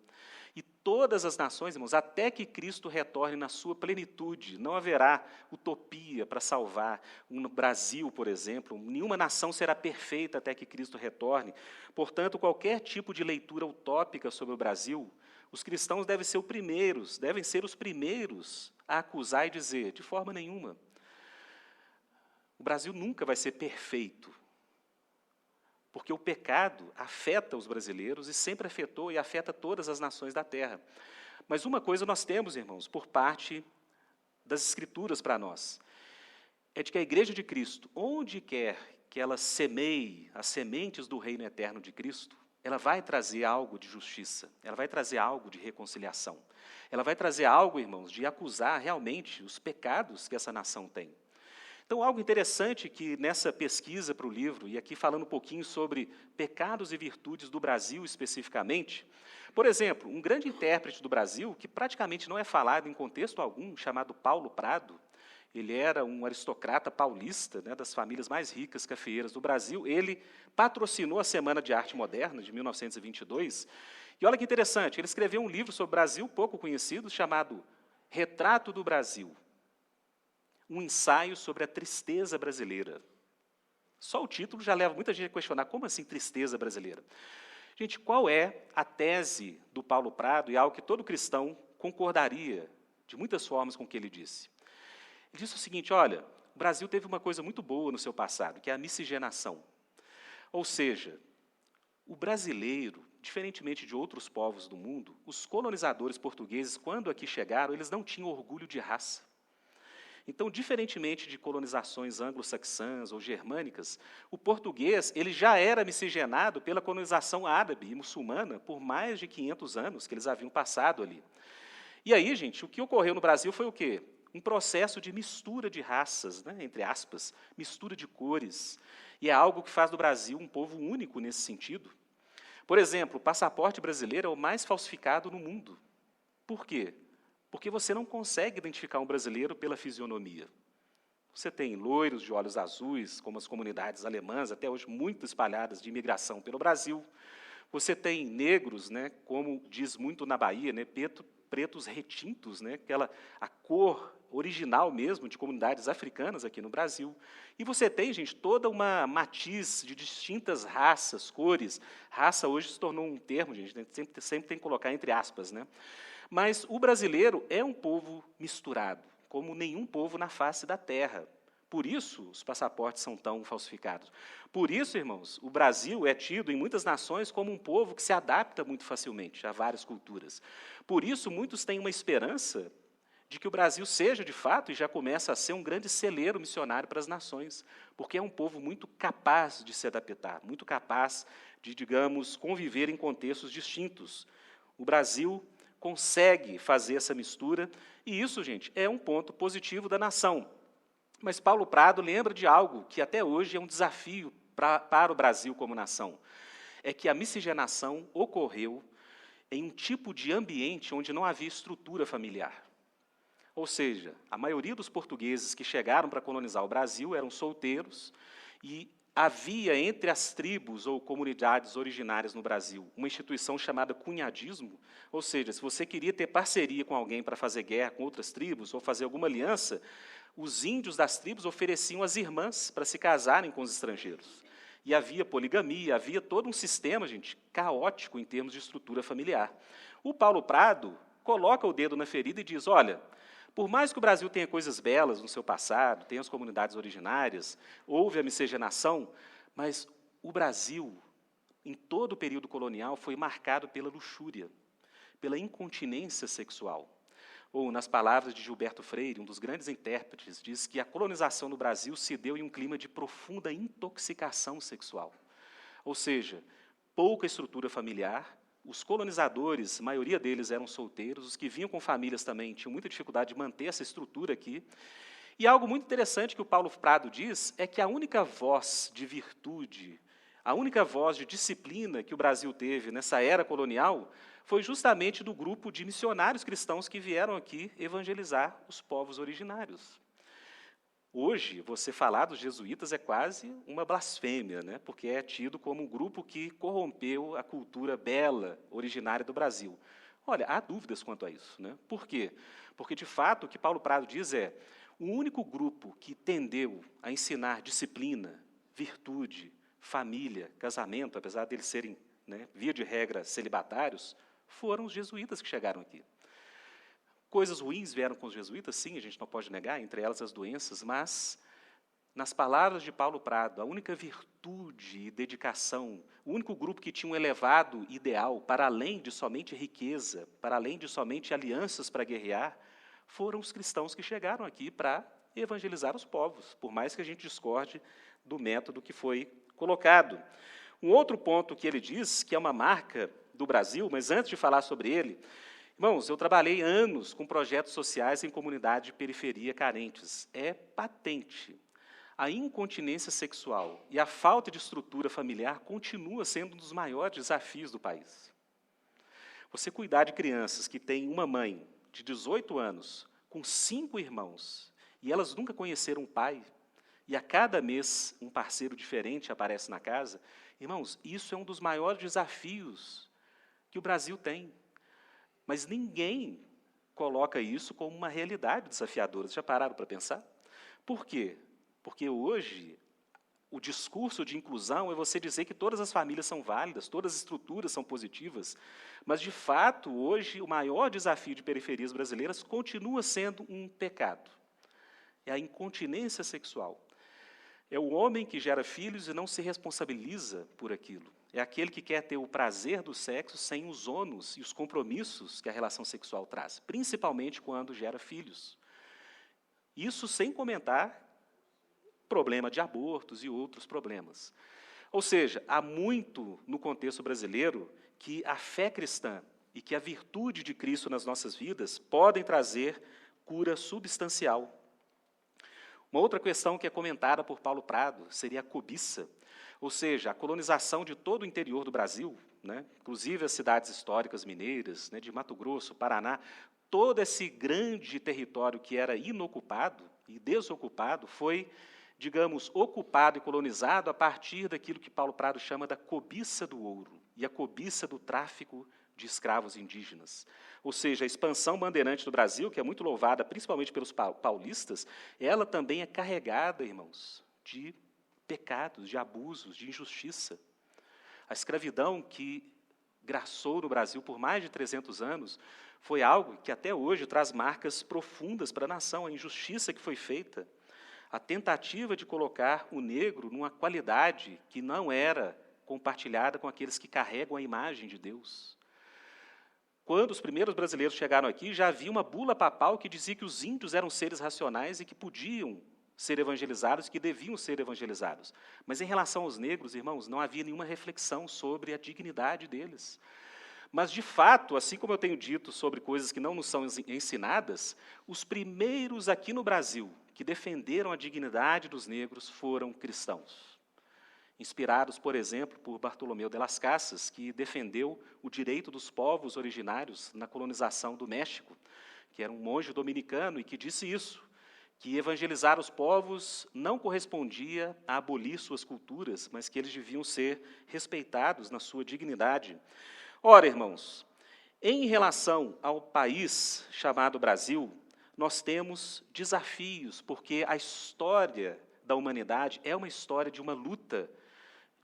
B: E todas as nações, irmãos, até que Cristo retorne na sua plenitude, não haverá utopia para salvar um Brasil, por exemplo. Nenhuma nação será perfeita até que Cristo retorne. Portanto, qualquer tipo de leitura utópica sobre o Brasil, os cristãos devem ser os primeiros a acusar e dizer, de forma nenhuma, o Brasil nunca vai ser perfeito. Porque o pecado afeta os brasileiros e sempre afetou e afeta todas as nações da terra. Mas uma coisa nós temos, irmãos, por parte das Escrituras para nós, é de que a Igreja de Cristo, onde quer que ela semeie as sementes do reino eterno de Cristo, ela vai trazer algo de justiça, ela vai trazer algo de reconciliação, ela vai trazer algo, irmãos, de acusar realmente os pecados que essa nação tem. Então, algo interessante que nessa pesquisa para o livro, e aqui falando um pouquinho sobre pecados e virtudes do Brasil especificamente, por exemplo, um grande intérprete do Brasil, que praticamente não é falado em contexto algum, chamado Paulo Prado, ele era um aristocrata paulista, das famílias mais ricas cafeeiras do Brasil, ele patrocinou a Semana de Arte Moderna, de 1922, e olha que interessante, ele escreveu um livro sobre o Brasil, pouco conhecido, chamado Retrato do Brasil, um ensaio sobre a tristeza brasileira. Só o título já leva muita gente a questionar, como assim tristeza brasileira? Gente, qual é a tese do Paulo Prado, e algo que todo cristão concordaria, de muitas formas, com o que ele disse? Ele disse o seguinte, olha, o Brasil teve uma coisa muito boa no seu passado, que é a miscigenação. Ou seja, o brasileiro, diferentemente de outros povos do mundo, os colonizadores portugueses, quando aqui chegaram, eles não tinham orgulho de raça. Então, diferentemente de colonizações anglo-saxãs ou germânicas, o português ele já era miscigenado pela colonização árabe e muçulmana por mais de 500 anos que eles haviam passado ali. E aí, gente, o que ocorreu no Brasil foi o quê? Um processo de mistura de raças, entre aspas, mistura de cores. E é algo que faz do Brasil um povo único nesse sentido. Por exemplo, o passaporte brasileiro é o mais falsificado no mundo. Por quê? Porque você não consegue identificar um brasileiro pela fisionomia. Você tem loiros de olhos azuis, como as comunidades alemãs, até hoje muito espalhadas de imigração pelo Brasil. Você tem negros, né, como diz muito na Bahia, né, pretos retintos, né, a cor original mesmo de comunidades africanas aqui no Brasil. E você tem, gente, toda uma matiz de distintas raças, cores. Raça hoje se tornou um termo, gente, sempre tem que colocar entre aspas, né? Mas o brasileiro é um povo misturado, como nenhum povo na face da terra. Por isso, os passaportes são tão falsificados. Por isso, irmãos, o Brasil é tido em muitas nações como um povo que se adapta muito facilmente a várias culturas. Por isso, muitos têm uma esperança de que o Brasil seja, de fato, e já começa a ser um grande celeiro missionário para as nações, porque é um povo muito capaz de se adaptar, muito capaz de, digamos, conviver em contextos distintos. O Brasil consegue fazer essa mistura, e isso, gente, é um ponto positivo da nação. Mas Paulo Prado lembra de algo que até hoje é um desafio para o Brasil como nação. É que a miscigenação ocorreu em um tipo de ambiente onde não havia estrutura familiar. Ou seja, a maioria dos portugueses que chegaram para colonizar o Brasil eram solteiros e havia entre as tribos ou comunidades originárias no Brasil uma instituição chamada cunhadismo, ou seja, se você queria ter parceria com alguém para fazer guerra com outras tribos ou fazer alguma aliança, os índios das tribos ofereciam as irmãs para se casarem com os estrangeiros. E havia poligamia, havia todo um sistema, gente, caótico em termos de estrutura familiar. O Paulo Prado coloca o dedo na ferida e diz, olha, por mais que o Brasil tenha coisas belas no seu passado, tenha as comunidades originárias, houve a miscigenação, mas o Brasil, em todo o período colonial, foi marcado pela luxúria, pela incontinência sexual. Ou, nas palavras de Gilberto Freire, um dos grandes intérpretes, diz que a colonização no Brasil se deu em um clima de profunda intoxicação sexual. Ou seja, pouca estrutura familiar. Os colonizadores, a maioria deles eram solteiros, os que vinham com famílias também tinham muita dificuldade de manter essa estrutura aqui. E algo muito interessante que o Paulo Prado diz é que a única voz de virtude, a única voz de disciplina que o Brasil teve nessa era colonial foi justamente do grupo de missionários cristãos que vieram aqui evangelizar os povos originários. Hoje, você falar dos jesuítas é quase uma blasfêmia, né? Porque é tido como um grupo que corrompeu a cultura bela, originária do Brasil. Olha, há dúvidas quanto a isso, né? Por quê? Porque, de fato, o que Paulo Prado diz é o único grupo que tendeu a ensinar disciplina, virtude, família, casamento, apesar deles serem, né, via de regra, celibatários, foram os jesuítas que chegaram aqui. Coisas ruins vieram com os jesuítas, sim, a gente não pode negar, entre elas as doenças, mas, nas palavras de Paulo Prado, a única virtude e dedicação, o único grupo que tinha um elevado ideal, para além de somente riqueza, para além de somente alianças para guerrear, foram os cristãos que chegaram aqui para evangelizar os povos, por mais que a gente discorde do método que foi colocado. Um outro ponto que ele diz, que é uma marca do Brasil, mas antes de falar sobre ele, irmãos, eu trabalhei anos com projetos sociais em comunidades de periferia carentes. É patente. A incontinência sexual e a falta de estrutura familiar continua sendo um dos maiores desafios do país. Você cuidar de crianças que têm uma mãe de 18 anos, com 5 irmãos, e elas nunca conheceram um pai, e a cada mês um parceiro diferente aparece na casa, irmãos, isso é um dos maiores desafios que o Brasil tem. Mas ninguém coloca isso como uma realidade desafiadora. Vocês já pararam para pensar? Por quê? Porque hoje o discurso de inclusão é você dizer que todas as famílias são válidas, todas as estruturas são positivas, mas, de fato, hoje o maior desafio de periferias brasileiras continua sendo um pecado. É a incontinência sexual. É o homem que gera filhos e não se responsabiliza por aquilo. É aquele que quer ter o prazer do sexo sem os ônus e os compromissos que a relação sexual traz, principalmente quando gera filhos. Isso sem comentar problema de abortos e outros problemas. Ou seja, há muito no contexto brasileiro que a fé cristã e que a virtude de Cristo nas nossas vidas podem trazer cura substancial. Uma outra questão que é comentada por Paulo Prado seria a cobiça, ou seja, a colonização de todo o interior do Brasil, né, inclusive as cidades históricas mineiras, né, de Mato Grosso, Paraná, todo esse grande território que era inocupado e desocupado foi, digamos, ocupado e colonizado a partir daquilo que Paulo Prado chama da cobiça do ouro e a cobiça do tráfico de escravos indígenas. Ou seja, a expansão bandeirante do Brasil, que é muito louvada principalmente pelos paulistas, ela também é carregada, irmãos, de pecados, de abusos, de injustiça. A escravidão que graçou no Brasil por mais de 300 anos foi algo que até hoje traz marcas profundas para a nação, a injustiça que foi feita, a tentativa de colocar o negro numa qualidade que não era compartilhada com aqueles que carregam a imagem de Deus. Quando os primeiros brasileiros chegaram aqui, já havia uma bula papal que dizia que os índios eram seres racionais e que podiam ser evangelizados, que deviam ser evangelizados. Mas em relação aos negros, irmãos, não havia nenhuma reflexão sobre a dignidade deles. Mas, de fato, assim como eu tenho dito sobre coisas que não nos são ensinadas, os primeiros aqui no Brasil que defenderam a dignidade dos negros foram cristãos. Inspirados, por exemplo, por Bartolomeu de las Casas, que defendeu o direito dos povos originários na colonização do México, que era um monge dominicano e que disse isso, que evangelizar os povos não correspondia a abolir suas culturas, mas que eles deviam ser respeitados na sua dignidade. Ora, irmãos, em relação ao país chamado Brasil, nós temos desafios, porque a história da humanidade é uma história de uma luta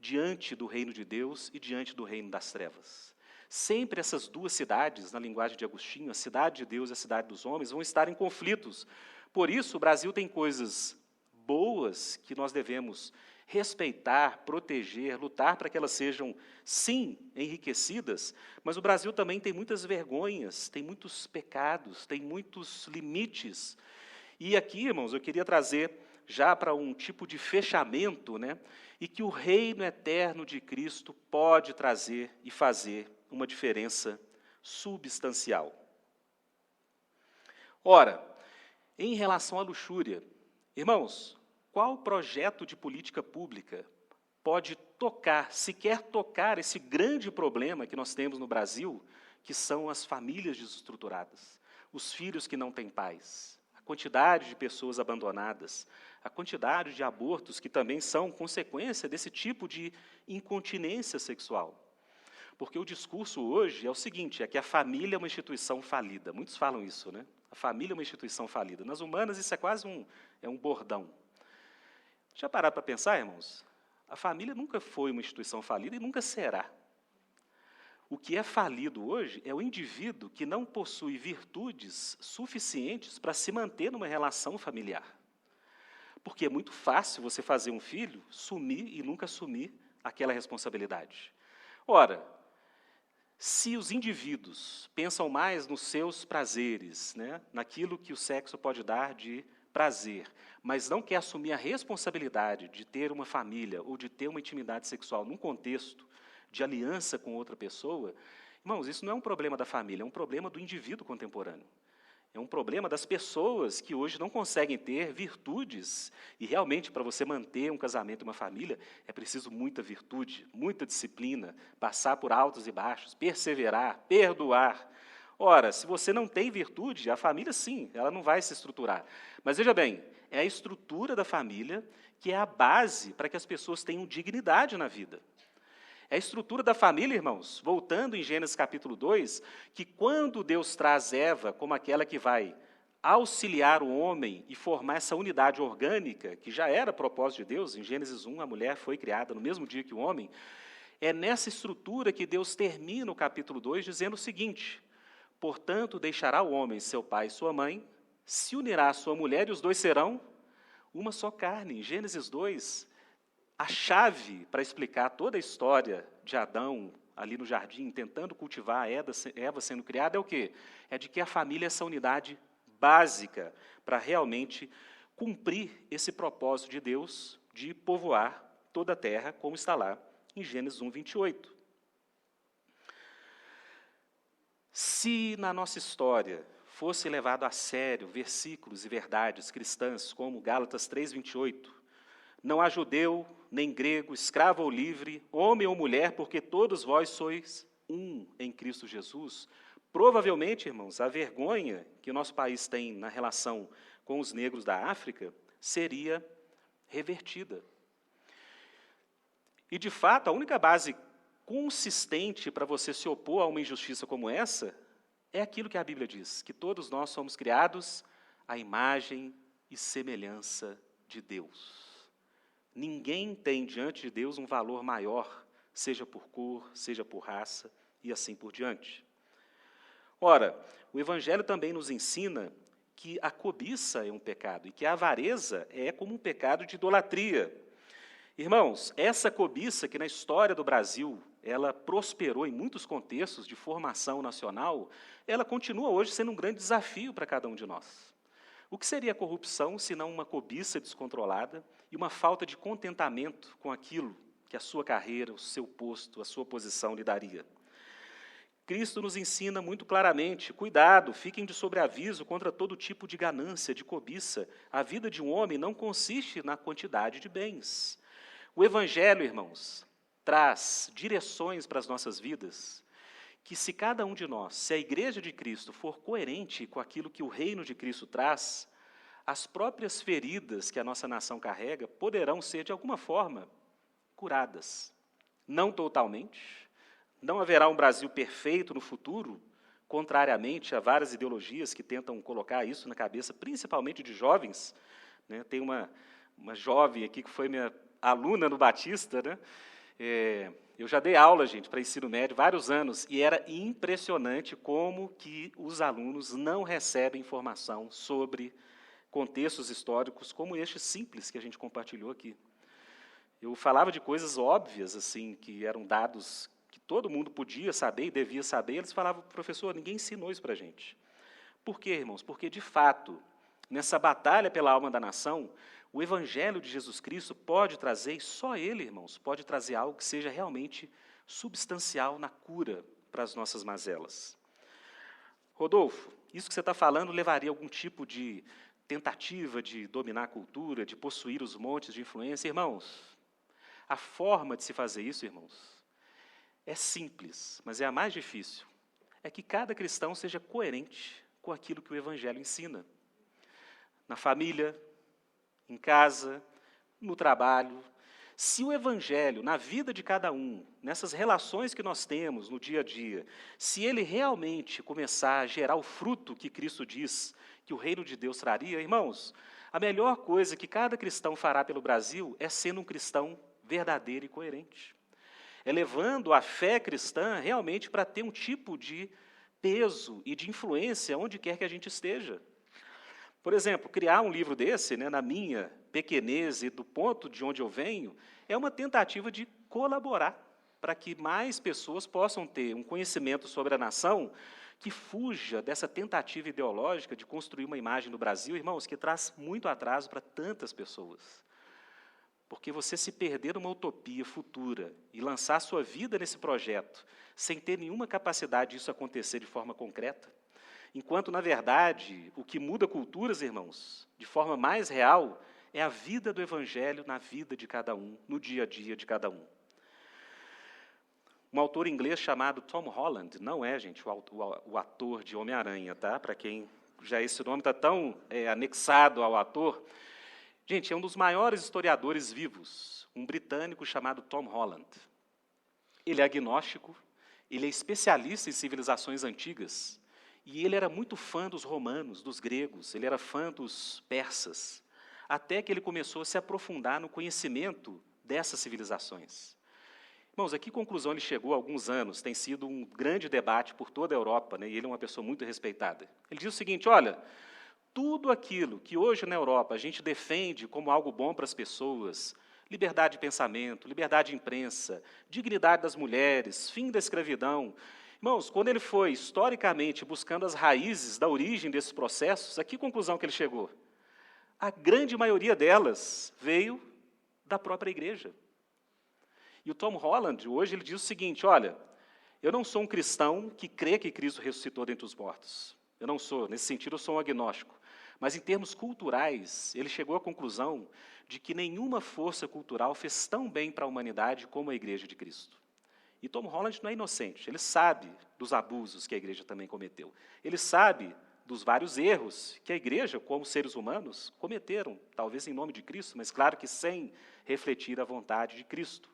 B: diante do reino de Deus e diante do reino das trevas. Sempre essas duas cidades, na linguagem de Agostinho, a cidade de Deus e a cidade dos homens, vão estar em conflitos. Por isso, o Brasil tem coisas boas que nós devemos respeitar, proteger, lutar para que elas sejam, sim, enriquecidas, mas o Brasil também tem muitas vergonhas, tem muitos pecados, tem muitos limites. E aqui, irmãos, eu queria trazer já para um tipo de fechamento, né, e que o reino eterno de Cristo pode trazer e fazer uma diferença substancial. Ora, em relação à luxúria, irmãos, qual projeto de política pública pode tocar, sequer tocar esse grande problema que nós temos no Brasil, que são as famílias desestruturadas, os filhos que não têm pais, a quantidade de pessoas abandonadas, a quantidade de abortos que também são consequência desse tipo de incontinência sexual. Porque o discurso hoje é o seguinte, é que a família é uma instituição falida. Muitos falam isso, né? A família é uma instituição falida. Nas humanas, isso é quase um bordão. Já pararam para pensar, irmãos? A família nunca foi uma instituição falida e nunca será. O que é falido hoje é o indivíduo que não possui virtudes suficientes para se manter numa relação familiar. Porque é muito fácil você fazer um filho sumir e nunca assumir aquela responsabilidade. Ora, se os indivíduos pensam mais nos seus prazeres, né, naquilo que o sexo pode dar de prazer, mas não quer assumir a responsabilidade de ter uma família ou de ter uma intimidade sexual num contexto de aliança com outra pessoa, irmãos, isso não é um problema da família, é um problema do indivíduo contemporâneo. É um problema das pessoas que hoje não conseguem ter virtudes, e realmente, para você manter um casamento e uma família, é preciso muita virtude, muita disciplina, passar por altos e baixos, perseverar, perdoar. Ora, se você não tem virtude, a família, sim, ela não vai se estruturar. Mas, veja bem, é a estrutura da família que é a base para que as pessoas tenham dignidade na vida. É a estrutura da família, irmãos, voltando em Gênesis capítulo 2, que quando Deus traz Eva como aquela que vai auxiliar o homem e formar essa unidade orgânica, que já era propósito de Deus, em Gênesis 1, a mulher foi criada no mesmo dia que o homem, é nessa estrutura que Deus termina o capítulo 2 dizendo o seguinte: portanto, deixará o homem seu pai e sua mãe, se unirá à sua mulher e os dois serão uma só carne. Em Gênesis 2, a chave para explicar toda a história de Adão ali no jardim, tentando cultivar a Eva sendo criada, é o quê? É de que a família é essa unidade básica para realmente cumprir esse propósito de Deus de povoar toda a terra, como está lá em Gênesis 1, 28. Se na nossa história fosse levado a sério versículos e verdades cristãs, como Gálatas 3, 28, não há judeu, nem grego, escravo ou livre, homem ou mulher, porque todos vós sois um em Cristo Jesus. Provavelmente, irmãos, a vergonha que o nosso país tem na relação com os negros da África seria revertida. E, de fato, a única base consistente para você se opor a uma injustiça como essa é aquilo que a Bíblia diz, que todos nós somos criados à imagem e semelhança de Deus. Ninguém tem diante de Deus um valor maior, seja por cor, seja por raça e assim por diante. Ora, o Evangelho também nos ensina que a cobiça é um pecado e que a avareza é como um pecado de idolatria. Irmãos, essa cobiça que na história do Brasil ela prosperou em muitos contextos de formação nacional, ela continua hoje sendo um grande desafio para cada um de nós. O que seria a corrupção, senão uma cobiça descontrolada e uma falta de contentamento com aquilo que a sua carreira, o seu posto, a sua posição lhe daria? Cristo nos ensina muito claramente, cuidado, fiquem de sobreaviso contra todo tipo de ganância, de cobiça. A vida de um homem não consiste na quantidade de bens. O Evangelho, irmãos, traz direções para as nossas vidas, que se cada um de nós, se a Igreja de Cristo for coerente com aquilo que o reino de Cristo traz, as próprias feridas que a nossa nação carrega poderão ser, de alguma forma, curadas. Não totalmente, não haverá um Brasil perfeito no futuro, contrariamente a várias ideologias que tentam colocar isso na cabeça, principalmente de jovens. Tem uma jovem aqui que foi minha aluna no Batista, né? Eu já dei aula, gente, para ensino médio vários anos, e era impressionante como que os alunos não recebem informação sobre contextos históricos como este simples que a gente compartilhou aqui. Eu falava de coisas óbvias, assim, que eram dados que todo mundo podia saber e devia saber, eles falavam, professor, ninguém ensinou isso para a gente. Por quê, irmãos? Porque, de fato, nessa batalha pela alma da nação, o Evangelho de Jesus Cristo pode trazer, e só Ele, irmãos, pode trazer algo que seja realmente substancial na cura para as nossas mazelas. Rodolfo, isso que você está falando levaria a algum tipo de tentativa de dominar a cultura, de possuir os montes de influência? Irmãos, a forma de se fazer isso, irmãos, é simples, mas é a mais difícil. É que cada cristão seja coerente com aquilo que o Evangelho ensina. Na família, em casa, no trabalho. Se o Evangelho, na vida de cada um, nessas relações que nós temos no dia a dia, se ele realmente começar a gerar o fruto que Cristo diz que o reino de Deus traria, irmãos, a melhor coisa que cada cristão fará pelo Brasil é sendo um cristão verdadeiro e coerente. É levando a fé cristã realmente para ter um tipo de peso e de influência onde quer que a gente esteja. Por exemplo, criar um livro desse, na minha pequenez e do ponto de onde eu venho, é uma tentativa de colaborar para que mais pessoas possam ter um conhecimento sobre a nação que fuja dessa tentativa ideológica de construir uma imagem do Brasil, irmãos, que traz muito atraso para tantas pessoas. Porque você se perder numa utopia futura e lançar sua vida nesse projeto sem ter nenhuma capacidade disso acontecer de forma concreta, enquanto, na verdade, o que muda culturas, irmãos, de forma mais real, é a vida do Evangelho na vida de cada um, no dia a dia de cada um. Um autor inglês chamado Tom Holland, não é, gente, o ator de Homem-Aranha, tá? Para quem já esse nome está tão anexado ao ator. Gente, é um dos maiores historiadores vivos, um britânico chamado Tom Holland. Ele é agnóstico, ele é especialista em civilizações antigas, e ele era muito fã dos romanos, dos gregos, ele era fã dos persas, até que ele começou a se aprofundar no conhecimento dessas civilizações. Irmãos, a que conclusão ele chegou há alguns anos? Tem sido um grande debate por toda a Europa, e ele é uma pessoa muito respeitada. Ele diz o seguinte, olha, tudo aquilo que hoje na Europa a gente defende como algo bom para as pessoas, liberdade de pensamento, liberdade de imprensa, dignidade das mulheres, fim da escravidão. Irmãos, quando ele foi, historicamente, buscando as raízes da origem desses processos, a que conclusão que ele chegou? A grande maioria delas veio da própria igreja. E o Tom Holland, hoje, ele diz o seguinte, olha, eu não sou um cristão que crê que Cristo ressuscitou dentre os mortos. Eu não sou, nesse sentido, eu sou um agnóstico. Mas, em termos culturais, ele chegou à conclusão de que nenhuma força cultural fez tão bem para a humanidade como a Igreja de Cristo. E Tom Holland não é inocente, ele sabe dos abusos que a Igreja também cometeu. Ele sabe dos vários erros que a Igreja, como seres humanos, cometeram, talvez em nome de Cristo, mas claro que sem refletir a vontade de Cristo.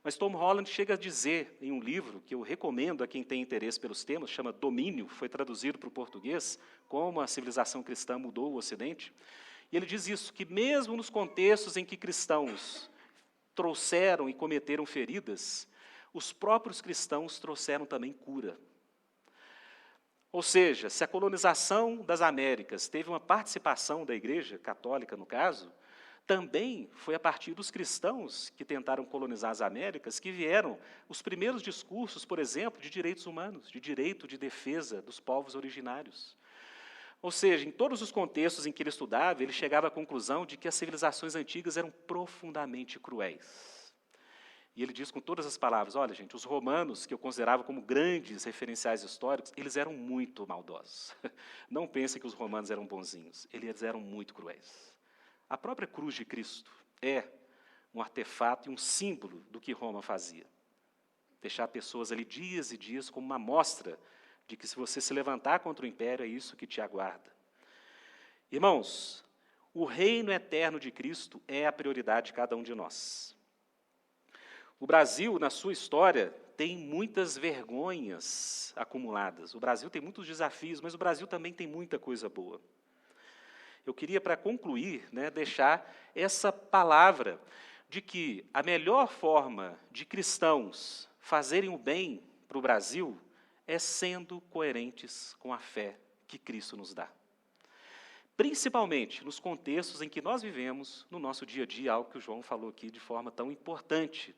B: Mas Tom Holland chega a dizer, em um livro que eu recomendo a quem tem interesse pelos temas, chama Domínio, foi traduzido para o português, como a civilização cristã mudou o Ocidente, e ele diz isso, que mesmo nos contextos em que cristãos trouxeram e cometeram feridas, os próprios cristãos trouxeram também cura. Ou seja, se a colonização das Américas teve uma participação da Igreja Católica, no caso, também foi a partir dos cristãos que tentaram colonizar as Américas que vieram os primeiros discursos, por exemplo, de direitos humanos, de direito de defesa dos povos originários. Ou seja, em todos os contextos em que ele estudava, ele chegava à conclusão de que as civilizações antigas eram profundamente cruéis. E ele diz com todas as palavras, olha, gente, os romanos, que eu considerava como grandes referenciais históricos, eles eram muito maldosos. Não pensem que os romanos eram bonzinhos, eles eram muito cruéis. A própria cruz de Cristo é um artefato e um símbolo do que Roma fazia. Deixar pessoas ali dias e dias como uma amostra de que se você se levantar contra o império, é isso que te aguarda. Irmãos, o reino eterno de Cristo é a prioridade de cada um de nós. O Brasil, na sua história, tem muitas vergonhas acumuladas. O Brasil tem muitos desafios, mas o Brasil também tem muita coisa boa. Eu queria, para concluir, deixar essa palavra de que a melhor forma de cristãos fazerem o bem para o Brasil é sendo coerentes com a fé que Cristo nos dá. Principalmente nos contextos em que nós vivemos, no nosso dia a dia, algo que o João falou aqui de forma tão importante.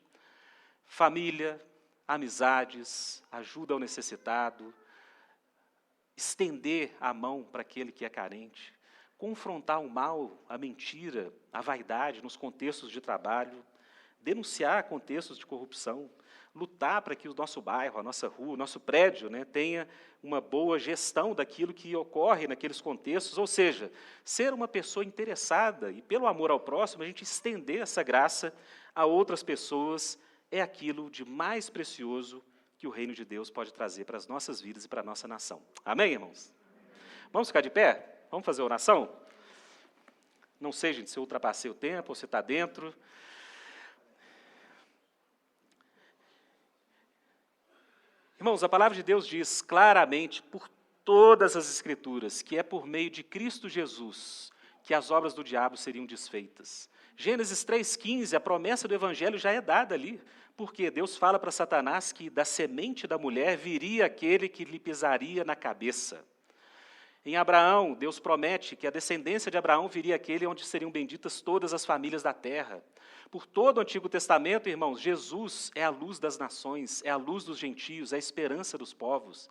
B: Família, amizades, ajuda ao necessitado, estender a mão para aquele que é carente, confrontar o mal, a mentira, a vaidade nos contextos de trabalho, denunciar contextos de corrupção, lutar para que o nosso bairro, a nossa rua, o nosso prédio tenha uma boa gestão daquilo que ocorre naqueles contextos, ou seja, ser uma pessoa interessada e, pelo amor ao próximo, a gente estender essa graça a outras pessoas é aquilo de mais precioso que o reino de Deus pode trazer para as nossas vidas e para a nossa nação. Amém, irmãos? Vamos ficar de pé? Vamos fazer oração? Não sei, gente, se eu ultrapassei o tempo ou se está dentro. Irmãos, a palavra de Deus diz claramente, por todas as Escrituras, que é por meio de Cristo Jesus que as obras do diabo seriam desfeitas. Gênesis 3,15, a promessa do Evangelho já é dada ali, porque Deus fala para Satanás que da semente da mulher viria aquele que lhe pisaria na cabeça. Em Abraão, Deus promete que a descendência de Abraão viria aquele onde seriam benditas todas as famílias da terra. Por todo o Antigo Testamento, irmãos, Jesus é a luz das nações, é a luz dos gentios, é a esperança dos povos.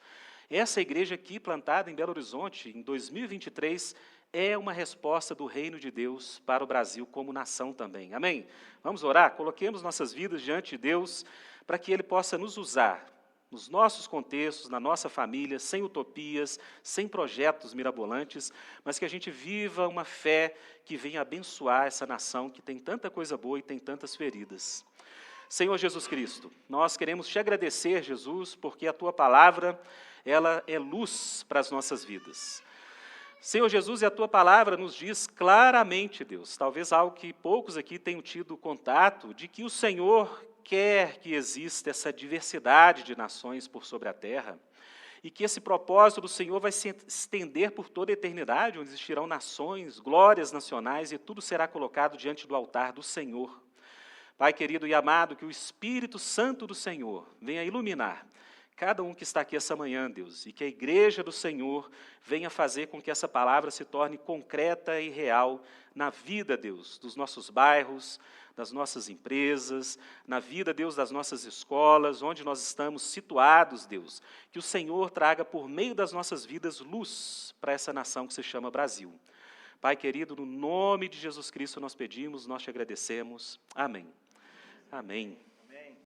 B: Essa igreja aqui, plantada em Belo Horizonte, em 2023, é uma resposta do reino de Deus para o Brasil como nação também. Amém? Vamos orar? Coloquemos nossas vidas diante de Deus para que Ele possa nos usar nos nossos contextos, na nossa família, sem utopias, sem projetos mirabolantes, mas que a gente viva uma fé que venha abençoar essa nação que tem tanta coisa boa e tem tantas feridas. Senhor Jesus Cristo, nós queremos te agradecer, Jesus, porque a tua palavra, ela é luz para as nossas vidas. Senhor Jesus, e a tua palavra nos diz claramente, Deus, talvez algo que poucos aqui tenham tido contato, de que o Senhor quer que exista essa diversidade de nações por sobre a terra, e que esse propósito do Senhor vai se estender por toda a eternidade, onde existirão nações, glórias nacionais, e tudo será colocado diante do altar do Senhor. Pai querido e amado, que o Espírito Santo do Senhor venha iluminar cada um que está aqui essa manhã, Deus, e que a igreja do Senhor venha fazer com que essa palavra se torne concreta e real na vida, Deus, dos nossos bairros, das nossas empresas, na vida, Deus, das nossas escolas, onde nós estamos situados, Deus, que o Senhor traga por meio das nossas vidas luz para essa nação que se chama Brasil. Pai querido, no nome de Jesus Cristo nós pedimos, nós te agradecemos. Amém. Amém.